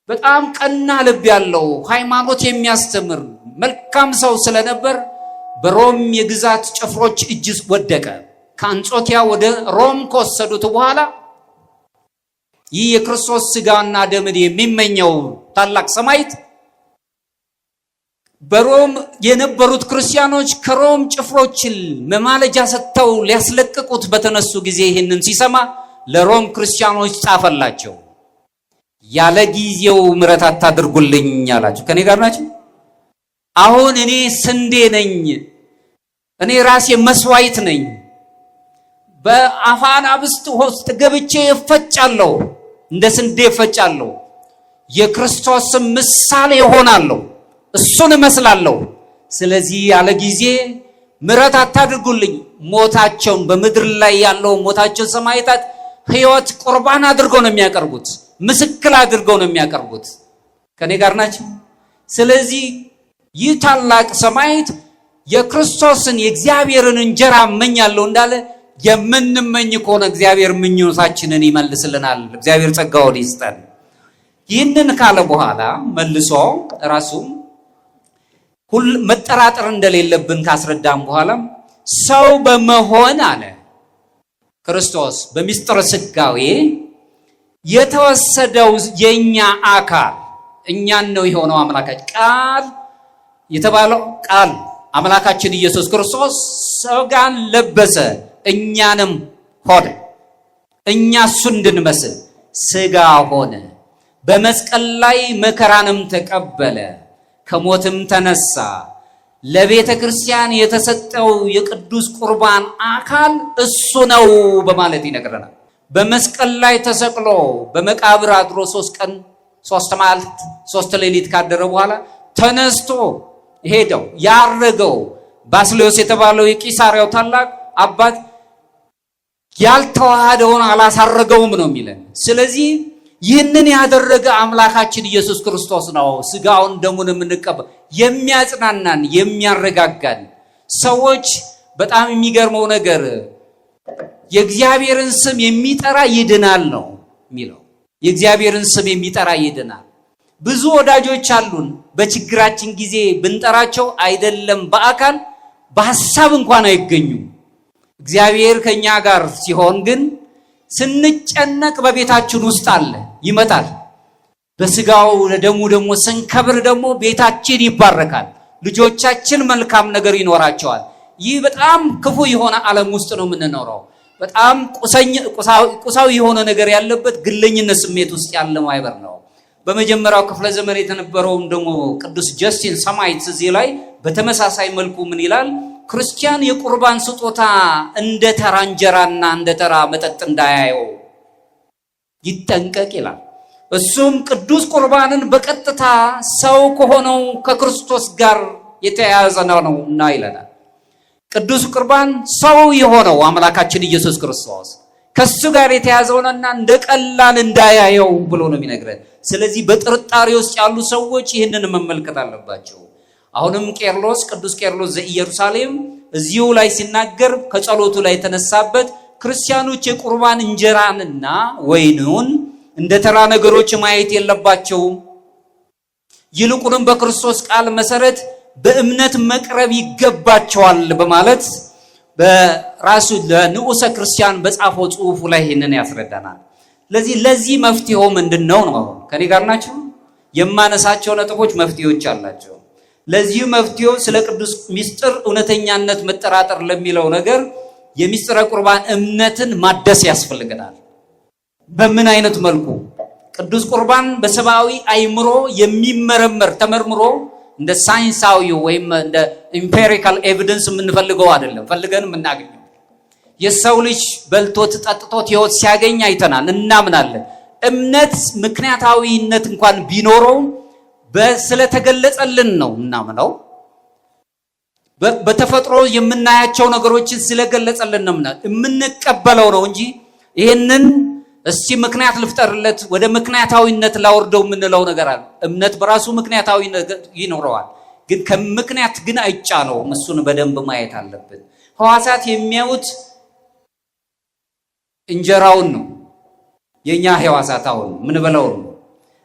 በጣም ቀና ልብ ያለው ሃይማኖት የሚያስተምር መልካም ሰው ስለነበር በሮም የግዛት ጭፍሮች እጅ ወደቀ። ከአንጾኪያ ወደ ሮም ከወሰዱት በኋላ ይህ የክርስቶስ ሥጋና ደምን የሚመኘው ታላቅ ሰማዕት በሮም የነበሩት ክርስቲያኖች ከሮም ጭፍሮችን መማለጃ ሰጥተው ሊያስለቅቁት በተነሱ ጊዜ ይህንን ሲሰማ ለሮም ክርስቲያኖች ጻፈላቸው። ያለ ጊዜው ምሕረት አታድርጉልኝ አላቸው። ከኔ ጋር ናቸው? አሁን እኔ ስንዴ ነኝ፣ እኔ ራሴ መስዋዕት ነኝ። በአፋናብስት ውስጥ ገብቼ እፈጫለሁ፣ እንደ ስንዴ እፈጫለሁ። የክርስቶስ ምሳሌ ሆናለሁ፣ እሱን እመስላለሁ። ስለዚህ ያለ ጊዜ ምሕረት አታድርጉልኝ። ሞታቸውን በምድር ላይ ያለው ሞታቸው ሰማዕታት ሕይወት ቁርባን አድርገው ነው የሚያቀርቡት፣ ምስክር አድርገው ነው የሚያቀርቡት። ከኔ ጋር ናቸው? ስለዚህ ይህ ታላቅ ሰማዕት የክርስቶስን የእግዚአብሔርን እንጀራ እመኛለሁ እንዳለ የምንመኝ ከሆነ እግዚአብሔር ምኞታችንን ይመልስልናል። እግዚአብሔር ጸጋውን ይስጠን። ይህንን ካለ በኋላ መልሶ ራሱም መጠራጠር እንደሌለብን ካስረዳም በኋላ ሰው በመሆን አለ ክርስቶስ በሚስጥረ ሥጋዌ የተወሰደው የኛ አካል እኛን ነው የሆነው። አምላካችን ቃል የተባለው ቃል አምላካችን ኢየሱስ ክርስቶስ ሥጋን ለበሰ፣ እኛንም ሆነ። እኛ እሱ እንድንመስል ሥጋ ሆነ። በመስቀል ላይ መከራንም ተቀበለ፣ ከሞትም ተነሳ። ለቤተ ክርስቲያን የተሰጠው የቅዱስ ቁርባን አካል እሱ ነው በማለት ይነግረናል። በመስቀል ላይ ተሰቅሎ በመቃብር አድሮ 3 ቀን 3 መዓልት 3 ሌሊት ካደረ በኋላ ተነስቶ ሄደው ያረገው ባስልዮስ የተባለው የቂሳሪያው ታላቅ አባት ያልተዋሃደውን አላሳረገውም ነው የሚለን። ስለዚህ ይህንን ያደረገ አምላካችን ኢየሱስ ክርስቶስ ነው። ሥጋውን ደሙን የምንቀበል የሚያጽናናን የሚያረጋጋን ሰዎች። በጣም የሚገርመው ነገር የእግዚአብሔርን ስም የሚጠራ ይድናል ነው የሚለው። የእግዚአብሔርን ስም የሚጠራ ይድናል። ብዙ ወዳጆች አሉን። በችግራችን ጊዜ ብንጠራቸው አይደለም በአካል በሐሳብ እንኳን አይገኙም። እግዚአብሔር ከኛ ጋር ሲሆን ግን ስንጨነቅ በቤታችን ውስጥ አለ፣ ይመጣል። በሥጋው ለደሙ ደግሞ ስንከብር ደግሞ ቤታችን ይባረካል፣ ልጆቻችን መልካም ነገር ይኖራቸዋል። ይህ በጣም ክፉ የሆነ ዓለም ውስጥ ነው የምንኖረው። በጣም ቁሳዊ የሆነ ነገር ያለበት ግለኝነት ስሜት ውስጥ ያለ ማይበር ነው። በመጀመሪያው ክፍለ ዘመን የተነበረውም ደግሞ ቅዱስ ጀስቲን ሰማዕት እዚህ ላይ በተመሳሳይ መልኩ ምን ይላል? ክርስቲያን የቁርባን ስጦታ እንደ ተራ እንጀራና እንደ ተራ መጠጥ እንዳያየው ይጠንቀቅ ይላል። እሱም ቅዱስ ቁርባንን በቀጥታ ሰው ከሆነው ከክርስቶስ ጋር የተያያዘ ነውና ይለናል። ቅዱስ ቁርባን ሰው የሆነው አምላካችን ኢየሱስ ክርስቶስ ከሱ ጋር የተያዘውና እንደ ቀላል እንዳያየው ብሎ ነው የሚነግረን። ስለዚህ በጥርጣሬ ውስጥ ያሉ ሰዎች ይህንን መመልከት አለባቸው። አሁንም ቄርሎስ ቅዱስ ቄርሎስ ዘኢየሩሳሌም እዚሁ ላይ ሲናገር ከጸሎቱ ላይ የተነሳበት ክርስቲያኖች የቁርባን እንጀራንና ወይኑን እንደ ተራ ነገሮች ማየት የለባቸውም። ይልቁንም በክርስቶስ ቃል መሰረት በእምነት መቅረብ ይገባቸዋል በማለት በራሱ ለንዑሰ ክርስቲያን በጻፈው ጽሑፉ ላይ ይህንን ያስረዳናል። ለዚህ መፍትሄው ምንድነው ነው? ከኔ ጋር ናቸው? የማነሳቸው ነጥቦች መፍትሄዎች አላቸው። ለዚህ መፍትሄው ስለ ቅዱስ ሚስጥር እውነተኛነት መጠራጠር ለሚለው ነገር የሚስጥረ ቁርባን እምነትን ማደስ ያስፈልገናል። በምን አይነት መልኩ? ቅዱስ ቁርባን በሰብአዊ አይምሮ የሚመረመር ተመርምሮ እንደ ሳይንሳዊ ወይም እንደ ኢምፔሪካል ኤቪደንስ የምንፈልገው አይደለም። ፈልገን የምናገኘው የሰው ልጅ በልቶት ጠጥቶት ሕይወት ሲያገኝ አይተናል፣ እናምናለን። እምነት ምክንያታዊነት እንኳን ቢኖረው ስለተገለጸልን ነው እናምነው። በተፈጥሮ የምናያቸው ነገሮችን ስለገለጸልን ነው የምንቀበለው ነው እንጂ ይሄንን እስቲ ምክንያት ልፍጠርለት ወደ ምክንያታዊነት ላወርደው የምንለው ነገር አለ። እምነት በራሱ ምክንያታዊነት ይኖረዋል፣ ግን ከምክንያት ግን አይጫነውም። እሱን በደንብ ማየት አለብን። ሕዋሳት የሚያዩት እንጀራውን ነው፣ የኛ ሕዋሳት አሁን ምን በለው ነው።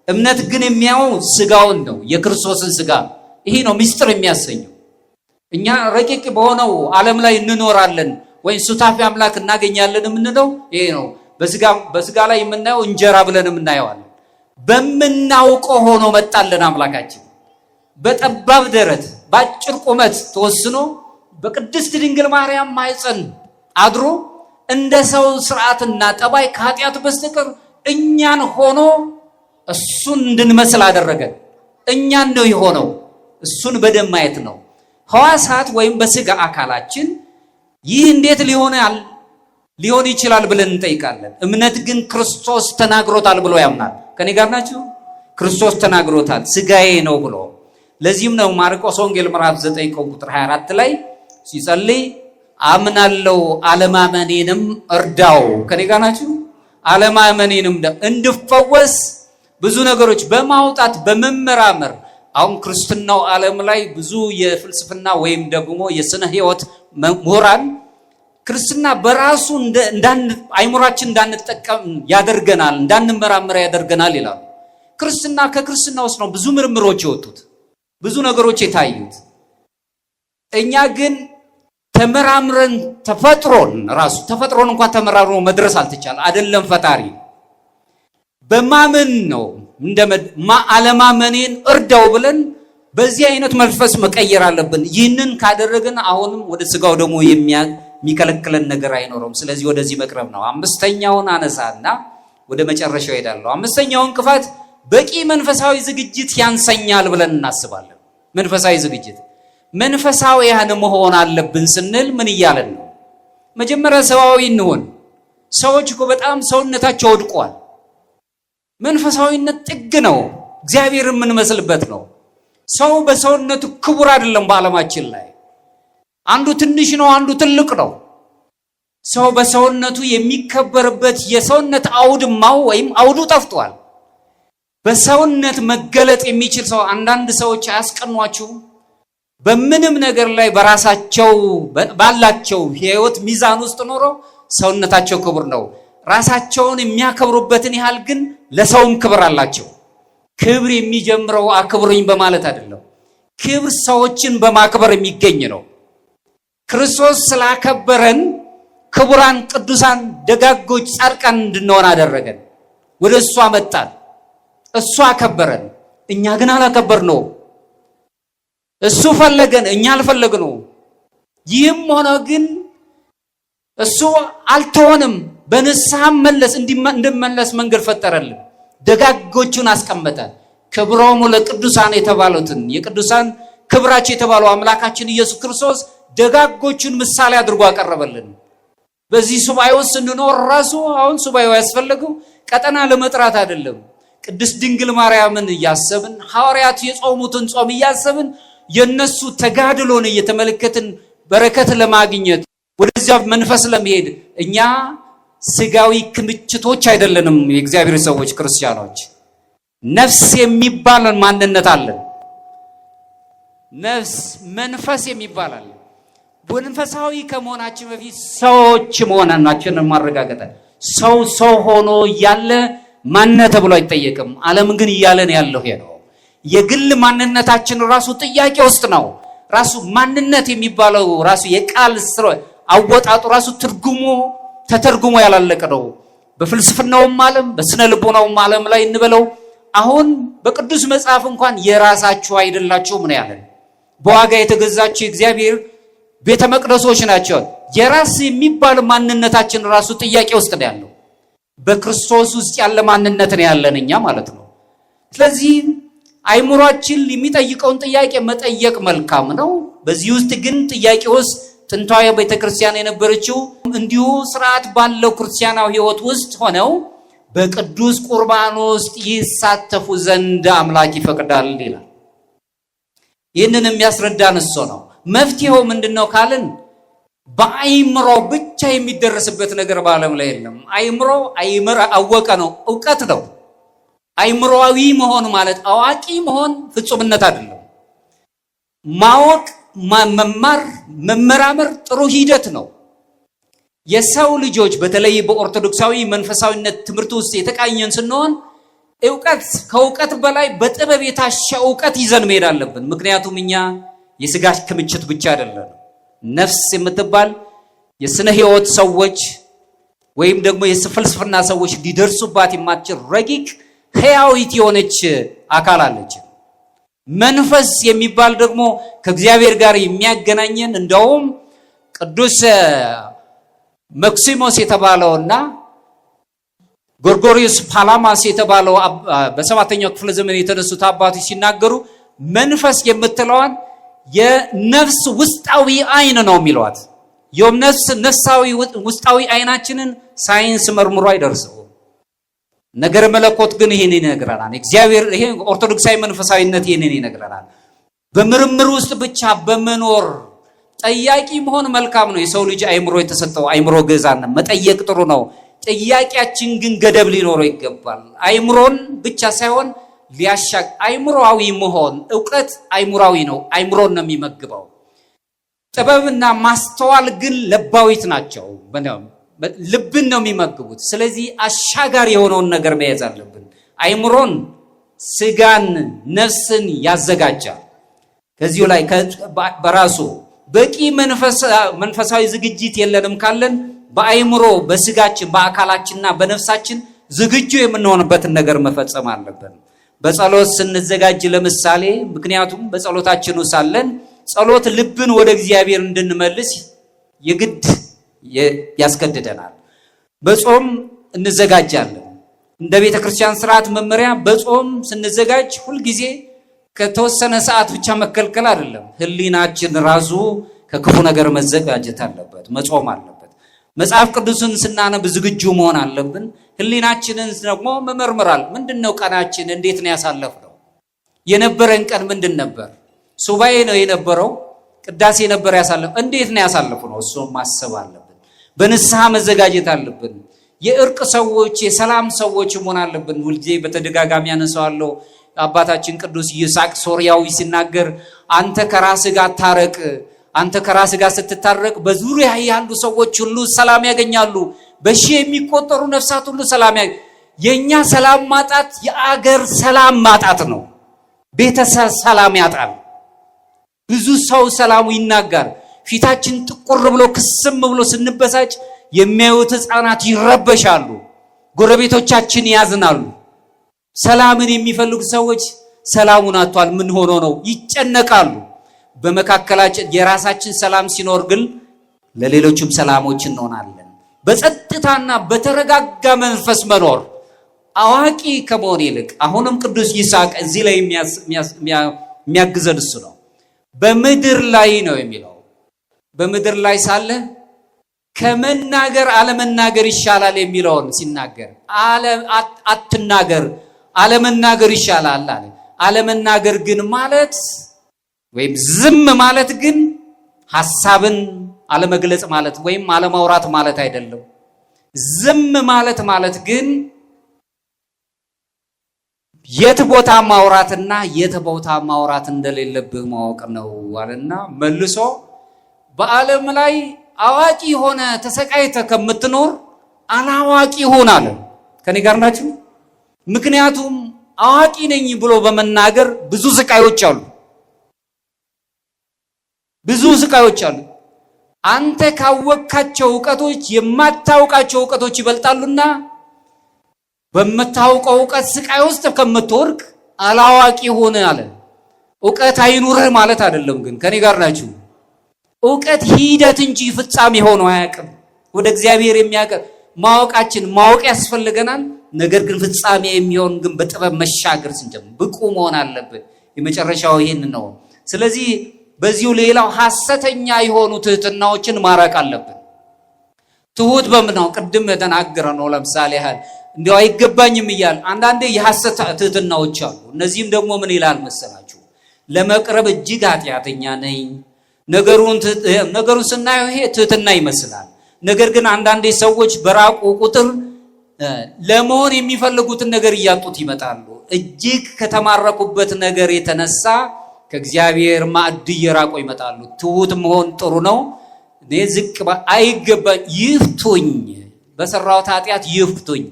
እምነት ግን የሚያየው ስጋውን ነው፣ የክርስቶስን ስጋ። ይሄ ነው ሚስጥር የሚያሰኘው። እኛ ረቂቅ በሆነው ዓለም ላይ እንኖራለን ወይ ሱታፊ አምላክ እናገኛለን የምንለው ይሄ ነው። በስጋ ላይ የምናየው እንጀራ ብለን የምናየዋለን። በምናውቀው ሆኖ መጣልን አምላካችን። በጠባብ ደረት በአጭር ቁመት ተወስኖ በቅድስት ድንግል ማርያም ማኅፀን አድሮ እንደ ሰው ስርዓትና ጠባይ ከኃጢአት በስተቀር እኛን ሆኖ እሱን እንድንመስል አደረገን። እኛን ነው የሆነው፣ እሱን በደም ማየት ነው። ሕዋሳት ወይም በስጋ አካላችን ይህ እንዴት ሊሆን ይችላል ብለን እንጠይቃለን። እምነት ግን ክርስቶስ ተናግሮታል ብሎ ያምናል። ከኔ ጋር ናችሁ? ክርስቶስ ተናግሮታል ስጋዬ ነው ብሎ። ለዚህም ነው ማርቆስ ወንጌል ምዕራፍ 9 ቁጥር 24 ላይ ሲጸልይ አምናለው አለማመኔንም እርዳው። ከኔ ጋር ናችሁ? አለማመኔንም እንድፈወስ ብዙ ነገሮች በማውጣት በመመራመር አሁን ክርስትናው ዓለም ላይ ብዙ የፍልስፍና ወይም ደግሞ የስነ ህይወት ምሁራን ክርስትና በራሱ አይምሯችን እንዳንጠቀም ያደርገናል፣ እንዳንመራመር ያደርገናል ይላሉ። ክርስትና ከክርስትና ውስጥ ነው ብዙ ምርምሮች የወጡት፣ ብዙ ነገሮች የታዩት። እኛ ግን ተመራምረን ተፈጥሮን እንኳን ተመራምሮ መድረስ አልተቻለ አይደለም ፈጣሪ በማመን ነው አለማመኔን እርዳው ብለን በዚህ አይነት መንፈስ መቀየር አለብን። ይህንን ካደረግን አሁንም ወደ ስጋው ደግሞ የሚከለክለን ነገር አይኖርም። ስለዚህ ወደዚህ መቅረብ ነው። አምስተኛውን አነሳና ወደ መጨረሻው ሄዳለሁ። አምስተኛውን እንቅፋት በቂ መንፈሳዊ ዝግጅት ያንሰኛል ብለን እናስባለን። መንፈሳዊ ዝግጅት መንፈሳዊያን መሆን አለብን ስንል ምን እያለን ነው? መጀመሪያ ሰዋዊ እንሆን። ሰዎች እኮ በጣም ሰውነታቸው ወድቋል። መንፈሳዊነት ጥግ ነው፣ እግዚአብሔር የምንመስልበት ነው። ሰው በሰውነቱ ክቡር አይደለም። በዓለማችን ላይ አንዱ ትንሽ ነው፣ አንዱ ትልቅ ነው። ሰው በሰውነቱ የሚከበርበት የሰውነት አውድማው ወይም አውዱ ጠፍቷል። በሰውነት መገለጥ የሚችል ሰው አንዳንድ ሰዎች አያስቀኗችሁ? በምንም ነገር ላይ በራሳቸው ባላቸው የህይወት ሚዛን ውስጥ ኖሮ ሰውነታቸው ክቡር ነው። ራሳቸውን የሚያከብሩበትን ያህል ግን ለሰውም ክብር አላቸው። ክብር የሚጀምረው አክብሩኝ በማለት አይደለም። ክብር ሰዎችን በማክበር የሚገኝ ነው። ክርስቶስ ስላከበረን ክቡራን፣ ቅዱሳን፣ ደጋጎች፣ ጻድቃን እንድንሆን አደረገን። ወደ እሱ አመጣን። እሱ አከበረን፣ እኛ ግን አላከበርነው። እሱ ፈለገን፣ እኛ አልፈለግነው። ይህም ሆነ ግን እሱ አልተሆንም። በንስሐ እንድመለስ መንገድ ፈጠረልን። ደጋጎቹን አስቀመጠ። ክብሮሙ ለቅዱሳን የተባሉትን የቅዱሳን ክብራቸው የተባለው አምላካችን ኢየሱስ ክርስቶስ ደጋጎቹን ምሳሌ አድርጎ አቀረበልን። በዚህ ሱባኤ ውስጥ ስንኖር ራሱ አሁን ሱባኤው ያስፈልገው ቀጠና ለመጥራት አይደለም። ቅድስት ድንግል ማርያምን እያሰብን ሐዋርያት የጾሙትን ጾም እያሰብን የነሱ ተጋድሎን እየተመለከትን በረከት ለማግኘት ወደዚያ መንፈስ ለመሄድ እኛ ስጋዊ ክምችቶች አይደለንም። የእግዚአብሔር ሰዎች ክርስቲያኖች ነፍስ የሚባል ማንነት አለን። ነፍስ መንፈስ የሚባል አለ። መንፈሳዊ ከመሆናችን በፊት ሰዎች መሆናችንን ማረጋገጥ። ሰው ሆኖ እያለ ማንነት ተብሎ አይጠየቅም። ዓለም ግን እያለን ያለው ይሄ ነው። የግል ማንነታችን ራሱ ጥያቄ ውስጥ ነው። ራሱ ማንነት የሚባለው ራሱ የቃል አወጣጡ ራሱ ተተርጉሞ ያላለቀ ነው። በፍልስፍናውም ዓለም በስነ ልቦናውም ዓለም ላይ እንበለው አሁን በቅዱስ መጽሐፍ እንኳን የራሳችሁ አይደላችሁም ነው ያለን። በዋጋ የተገዛችሁ የእግዚአብሔር ቤተ መቅደሶች ናቸው። የራስ የሚባል ማንነታችን ራሱ ጥያቄ ውስጥ ነው ያለው። በክርስቶስ ውስጥ ያለ ማንነት ነው ያለን እኛ ማለት ነው። ስለዚህ አይምሯችን የሚጠይቀውን ጥያቄ መጠየቅ መልካም ነው። በዚህ ውስጥ ግን ጥያቄ ውስጥ ጥንታዊ ቤተክርስቲያን የነበረችው እንዲሁ ስርዓት ባለው ክርስቲያናዊ ህይወት ውስጥ ሆነው በቅዱስ ቁርባን ውስጥ ይሳተፉ ዘንድ አምላክ ይፈቅዳል ይላል። ይህንን የሚያስረዳን እሱ ነው። መፍትሄው ምንድነው ካልን በአይምሮ ብቻ የሚደረስበት ነገር በዓለም ላይ የለም። አይምሮ አወቀ ነው፣ ዕውቀት ነው። አይምሮዊ መሆን ማለት አዋቂ መሆን ፍጹምነት አይደለም። ማወቅ፣ መማር፣ መመራመር ጥሩ ሂደት ነው። የሰው ልጆች በተለይ በኦርቶዶክሳዊ መንፈሳዊነት ትምህርት ውስጥ የተቃኘን ስንሆን ከእውቀት በላይ በጥበብ የታሸ ዕውቀት ይዘን መሄድ አለብን። ምክንያቱም እኛ የስጋ ክምችት ብቻ አይደለም። ነፍስ የምትባል የስነ ህይወት ሰዎች ወይም ደግሞ የፍልስፍና ሰዎች ሊደርሱባት የማትችል ረቂቅ ሕያዊት የሆነች አካል አለች። መንፈስ የሚባል ደግሞ ከእግዚአብሔር ጋር የሚያገናኘን እንደውም ቅዱስ መክሲሞስ የተባለውና ጎርጎሪዮስ ፓላማስ የተባለው በሰባተኛው ክፍለ ዘመን የተነሱት አባቶች ሲናገሩ መንፈስ የምትለዋን የነፍስ ውስጣዊ አይን ነው የሚሏት። ነፍሳዊ ውስጣዊ አይናችንን ሳይንስ መርምሮ አይደርሰው። ነገር መለኮት ግን ይሄን ይነግረናል። እግዚአብሔር ይሄ ኦርቶዶክሳዊ መንፈሳዊነት ይሄን ይነግረናል። በምርምር ውስጥ ብቻ በመኖር ጠያቂ መሆን መልካም ነው። የሰው ልጅ አይምሮ የተሰጠው አይምሮ ገዛን መጠየቅ ጥሩ ነው። ጥያቄያችን ግን ገደብ ሊኖረው ይገባል። አይምሮን ብቻ ሳይሆን አይምሮአዊ መሆን ዕውቀት አይምሮአዊ ነው። አይምሮን ነው የሚመግበው። ጥበብና ማስተዋል ግን ለባዊት ናቸው። ልብን ነው የሚመግቡት። ስለዚህ አሻጋሪ የሆነውን ነገር መያዝ አለብን። አይምሮን ስጋን ነፍስን ያዘጋጃል። ከዚሁ ላይ በራሱ በቂ መንፈሳዊ ዝግጅት የለንም ካለን በአይምሮ በስጋችን በአካላችንና በነፍሳችን ዝግጁ የምንሆንበትን ነገር መፈጸም አለብን። በጸሎት ስንዘጋጅ ለምሳሌ ምክንያቱም በጸሎታችን ውስጥ ሳለን ጸሎት ልብን ወደ እግዚአብሔር እንድንመልስ የግድ ያስገድደናል። በጾም እንዘጋጃለን። እንደ ቤተ ክርስቲያን ስርዓት መመሪያ በጾም ስንዘጋጅ ሁልጊዜ ከተወሰነ ሰዓት ብቻ መከልከል አይደለም። ህሊናችን ራሱ ከክፉ ነገር መዘጋጀት አለበት፣ መጾም አለበት። መጽሐፍ ቅዱስን ስናነብ ዝግጁ መሆን አለብን። ህሊናችንን ደግሞ መመርመራል። ምንድነው ቀናችን? እንዴት ነው ያሳለፍነው? የነበረን ቀን ምንድን ነበር? ሱባኤ ነው የነበረው? ቅዳሴ ነበር ያሳለፍ? እንዴት ነው ያሳለፍነው? እሱን ማሰብ አለብን። በንስሐ መዘጋጀት አለብን። የእርቅ ሰዎች የሰላም ሰዎች መሆን አለብን። ሁልጊዜ በተደጋጋሚ ያነሳዋለሁ። አባታችን ቅዱስ ይስሐቅ ሶርያዊ ሲናገር አንተ ከራስህ ጋር ታረቅ፣ አንተ ከራስህ ጋር ስትታረቅ በዙሪያ ያሉ ሰዎች ሁሉ ሰላም ያገኛሉ፣ በሺህ የሚቆጠሩ ነፍሳት ሁሉ ሰላም የኛ ሰላም ማጣት የአገር ሰላም ማጣት ነው። ቤተሰብ ሰላም ያጣል። ብዙ ሰው ሰላሙ ይናጋር። ፊታችን ጥቁር ብሎ ክስም ብሎ ስንበሳጭ የሚያዩት ህፃናት ይረበሻሉ፣ ጎረቤቶቻችን ያዝናሉ። ሰላምን የሚፈልጉ ሰዎች ሰላሙን አጥቷል ምን ሆኖ ነው ይጨነቃሉ። በመካከላችን የራሳችን ሰላም ሲኖር ግን ለሌሎችም ሰላሞች እንሆናለን። በጸጥታና በተረጋጋ መንፈስ መኖር አዋቂ ከመሆን ይልቅ አሁንም ቅዱስ ይስሐቅ እዚህ ላይ የሚያግዘን እሱ ነው። በምድር ላይ ነው የሚለው። በምድር ላይ ሳለ ከመናገር አለመናገር ይሻላል የሚለውን ሲናገር አትናገር አለመናገር ይሻላል አለ። አለመናገር ግን ማለት ወይም ዝም ማለት ግን ሐሳብን አለመግለጽ ማለት ወይም አለማውራት ማለት አይደለም። ዝም ማለት ግን የት ቦታ ማውራትና የት ቦታ ማውራት እንደሌለብህ ማወቅ ነው አለና መልሶ በዓለም ላይ አዋቂ ሆነ ተሰቃይተ ከምትኖር አላዋቂ ሆን አለ። ከኔ ጋር ናችሁ? ምክንያቱም አዋቂ ነኝ ብሎ በመናገር ብዙ ስቃዮች አሉ። አንተ ካወቅካቸው ዕውቀቶች የማታውቃቸው ዕውቀቶች ይበልጣሉና በመታወቀው ዕውቀት ስቃይ ውስጥ ከምትወርቅ አላዋቂ ሆነ አለ። ዕውቀት አይኑርህ ማለት አይደለም። ግን ከኔ ጋር ናችሁ? ዕውቀት ሂደት እንጂ ፍጻሜ ሆኖ አያውቅም። ወደ እግዚአብሔር የሚያቀርብ ማወቅ ያስፈልገናል። ነገር ግን ፍጻሜ የሚሆን ግን በጥበብ መሻገር ስንጀምር ብቁ መሆን አለብን። የመጨረሻው ይሄን ነው። ስለዚህ በዚሁ ሌላው ሐሰተኛ የሆኑ ትህትናዎችን ማራቅ አለብን። ትሁት በምናው ቅድም ተናገረ ነው። ለምሳሌ ያህል እንዲያው አይገባኝም ይያል አንዳንዴ የሐሰት ትህትናዎች አሉ። እነዚህም ደግሞ ምን ይላል መሰላችሁ? ለመቅረብ እጅግ ኃጢአተኛ ነኝ። ነገሩን ስናየው ይሄ ትህትና ይመስላል። ነገር ግን አንዳንዴ ሰዎች በራቁ ቁጥር ለመሆን የሚፈልጉትን ነገር እያጡት ይመጣሉ። እጅግ ከተማረኩበት ነገር የተነሳ ከእግዚአብሔር ማዕድ እየራቁ ይመጣሉ። ትሁት መሆን ጥሩ ነው። እኔ ዝቅ አይገባኝ፣ ይፍቱኝ፣ በሰራሁት ኃጢአት ይፍቱኝ፣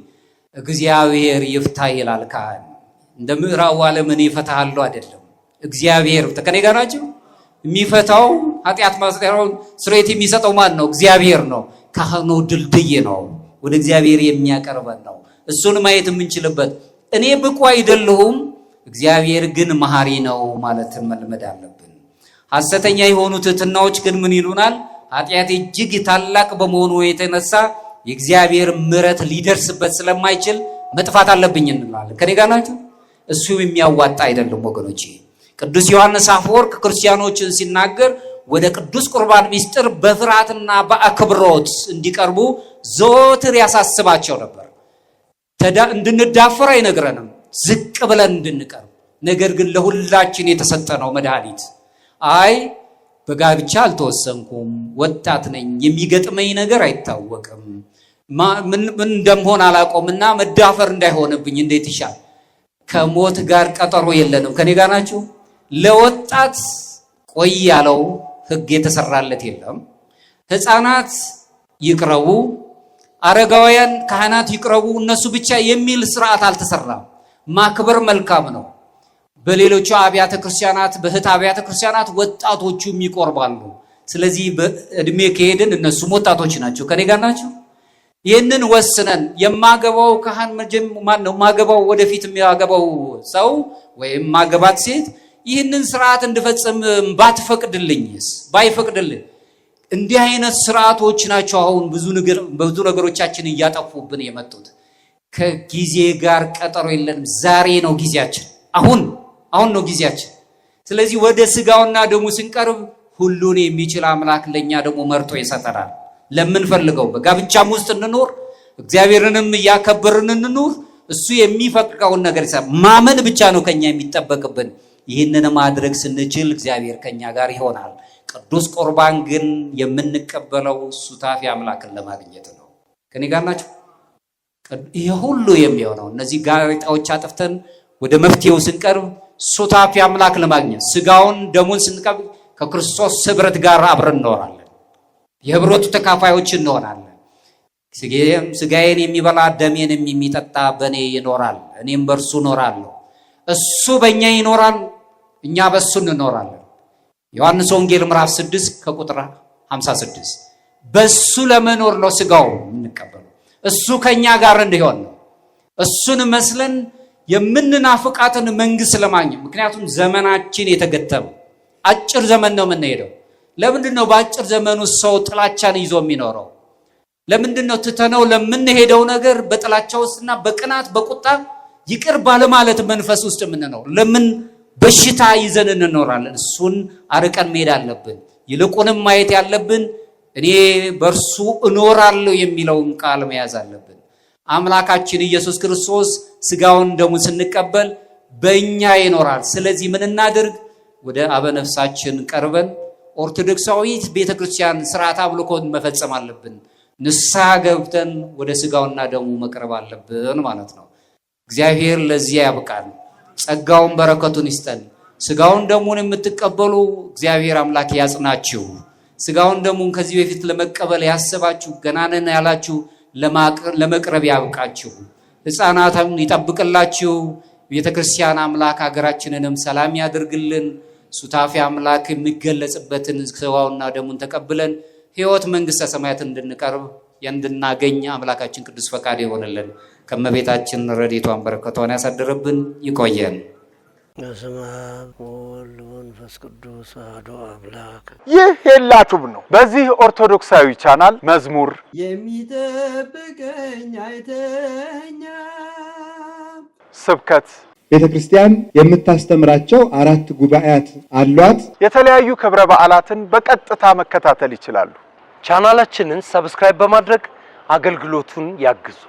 እግዚአብሔር ይፍታ ይላል ካህን። እንደ ምዕራቡ ዓለም እኔ እፈታለሁ አይደለም፣ እግዚአብሔር ከኔ ጋር ናቸው። የሚፈታው ኃጢአት ማስተራውን ስሬት የሚሰጠው ማን ነው? እግዚአብሔር ነው። ካህኑ ድልድይ ነው፣ ወደ እግዚአብሔር የሚያቀርበን ነው። እሱን ማየት የምንችልበት እኔ ብቁ አይደለሁም እግዚአብሔር ግን መሐሪ ነው ማለትን መልመድ አለብን። ሐሰተኛ የሆኑ ትሕትናዎች ግን ምን ይሉናል? ኃጢአት እጅግ ታላቅ በመሆኑ የተነሳ የእግዚአብሔር ምሕረት ሊደርስበት ስለማይችል መጥፋት አለብኝ እንላለን። ከኔ ጋር ናችሁ? እሱ የሚያዋጣ አይደለም ወገኖቼ። ቅዱስ ዮሐንስ አፈወርቅ ክርስቲያኖችን ሲናገር ወደ ቅዱስ ቁርባን ምስጢር በፍርሃትና በአክብሮት እንዲቀርቡ ዘወትር ያሳስባቸው ነበር። እንድንዳፈር አይነግረንም፣ ዝቅ ብለን እንድንቀርብ። ነገር ግን ለሁላችን የተሰጠ ነው መድኃኒት። አይ በጋብቻ አልተወሰንኩም፣ ወጣት ነኝ፣ የሚገጥመኝ ነገር አይታወቅም፣ ምን እንደምሆን አላቆምና መዳፈር እንዳይሆንብኝ እንዴት ይሻል? ከሞት ጋር ቀጠሮ የለንም። ከኔ ጋር ናችሁ? ለወጣት ቆይ ያለው ሕግ የተሰራለት የለም። ሕፃናት ይቅረቡ፣ አረጋውያን ካህናት ይቅረቡ፣ እነሱ ብቻ የሚል ስርዓት አልተሰራም። ማክበር መልካም ነው። በሌሎቹ አብያተ ክርስቲያናት በህት አብያተ ክርስቲያናት ወጣቶቹም ይቆርባሉ። ስለዚህ በእድሜ ከሄድን እነሱም ወጣቶች ናቸው። ከኔ ጋር ናቸው? ይህንን ወስነን የማገባው ካህን ማን ነው? ማገባው ወደፊት የሚያገባው ሰው ወይም ማገባት ሴት ይህንን ስርዓት እንድፈጽም ባትፈቅድልኝስ? ባይፈቅድልኝ? እንዲህ አይነት ስርዓቶች ናቸው አሁን ብዙ ነገሮቻችን እያጠፉብን የመጡት። ከጊዜ ጋር ቀጠሮ የለንም። ዛሬ ነው ጊዜያችን። አሁን ነው ጊዜያችን። ስለዚህ ወደ ስጋውና ደሙ ስንቀርብ ሁሉን የሚችል አምላክ ለኛ ደግሞ መርጦ ይሰጠናል። ለምንፈልገው በጋብቻም ውስጥ እንኖር፣ እግዚአብሔርንም እያከበርን እንኖር። እሱ የሚፈቅደውን ነገር ይሰራ። ማመን ብቻ ነው ከኛ የሚጠበቅብን። ይህንን ማድረግ ስንችል እግዚአብሔር ከኛ ጋር ይሆናል። ቅዱስ ቁርባን ግን የምንቀበለው ሱታፊ አምላክን ለማግኘት ነው። ከኔ ጋር ናቸው? ይሄ ሁሉ የሚሆነው እነዚህ ጋሬጣዎች አጥፍተን ወደ መፍትሄው ስንቀርብ ሱታፊ አምላክ ለማግኘት ስጋውን ደሙን ስንቀበል ከክርስቶስ ህብረት ጋር አብረን እንኖራለን። የህብረቱ ተካፋዮች እንሆናለን። ስጋዬን የሚበላ ደሜንም የሚጠጣ በእኔ ይኖራል፣ እኔም በእርሱ እኖራለሁ። እሱ በእኛ ይኖራል፣ እኛ በእሱ እንኖራለን። ዮሐንስ ወንጌል ምዕራፍ 6 ከቁጥር 56 በእሱ ለመኖር ነው ስጋው የምንቀበለው። እሱ ከኛ ጋር እንዲሆን ነው። እሱን መስለን የምንናፍቃትን መንግስት ለማግኘት። ምክንያቱም ዘመናችን የተገተበ አጭር ዘመን ነው የምንሄደው። ለምንድን ነው በአጭር ዘመኑ ሰው ጥላቻን ይዞ የሚኖረው? ለምንድን ነው ትተነው ለምንሄደው ነገር በጥላቻ ውስጥና በቅናት በቁጣ ይቅር ባለማለት መንፈስ ውስጥ የምንኖር? ለምን በሽታ ይዘን እንኖራለን? እሱን አርቀን መሄድ አለብን። ይልቁንም ማየት ያለብን እኔ በእርሱ እኖራለሁ የሚለውን ቃል መያዝ አለብን። አምላካችን ኢየሱስ ክርስቶስ ስጋውን ደሙን ስንቀበል በእኛ ይኖራል። ስለዚህ ምን እናድርግ? ወደ አበነፍሳችን ቀርበን ኦርቶዶክሳዊት ቤተክርስቲያን ስርዓት አምልኮን መፈጸም አለብን። ንስሐ ገብተን ወደ ስጋውና ደሙ መቅረብ አለብን ማለት ነው። እግዚአብሔር ለዚያ ያብቃን። ጸጋውን በረከቱን ይስጠን። ስጋውን ደሙን የምትቀበሉ እግዚአብሔር አምላክ ያጽናችሁ። ስጋውን ደሙን ከዚህ በፊት ለመቀበል ያሰባችሁ ገና ነን ያላችሁ ለመቅረብ ያብቃችሁ። ሕፃናትን ይጠብቅላችሁ። ቤተክርስቲያን አምላክ ሀገራችንንም ሰላም ያድርግልን። ሱታፊ አምላክ የሚገለጽበትን ስጋውና ደሙን ተቀብለን ሕይወት መንግስተ ሰማያትን እንድንቀርብ እንድናገኝ አምላካችን ቅዱስ ፈቃድ ይሆንልን። ከመቤታችን ረድኤቷን በረከቷን ያሳድርብን። ይቆየን። በስመ አብ ወወልድ ወመንፈስ ቅዱስ አሐዱ አምላክ። ይህ ሄላቱብ ነው። በዚህ ኦርቶዶክሳዊ ቻናል መዝሙር የሚጠብቀኝ አይተኛ፣ ስብከት፣ ቤተ ክርስቲያን የምታስተምራቸው 4 ጉባኤያት አሏት። የተለያዩ ክብረ በዓላትን በቀጥታ መከታተል ይችላሉ። ቻናላችንን ሰብስክራይብ በማድረግ አገልግሎቱን ያግዙ።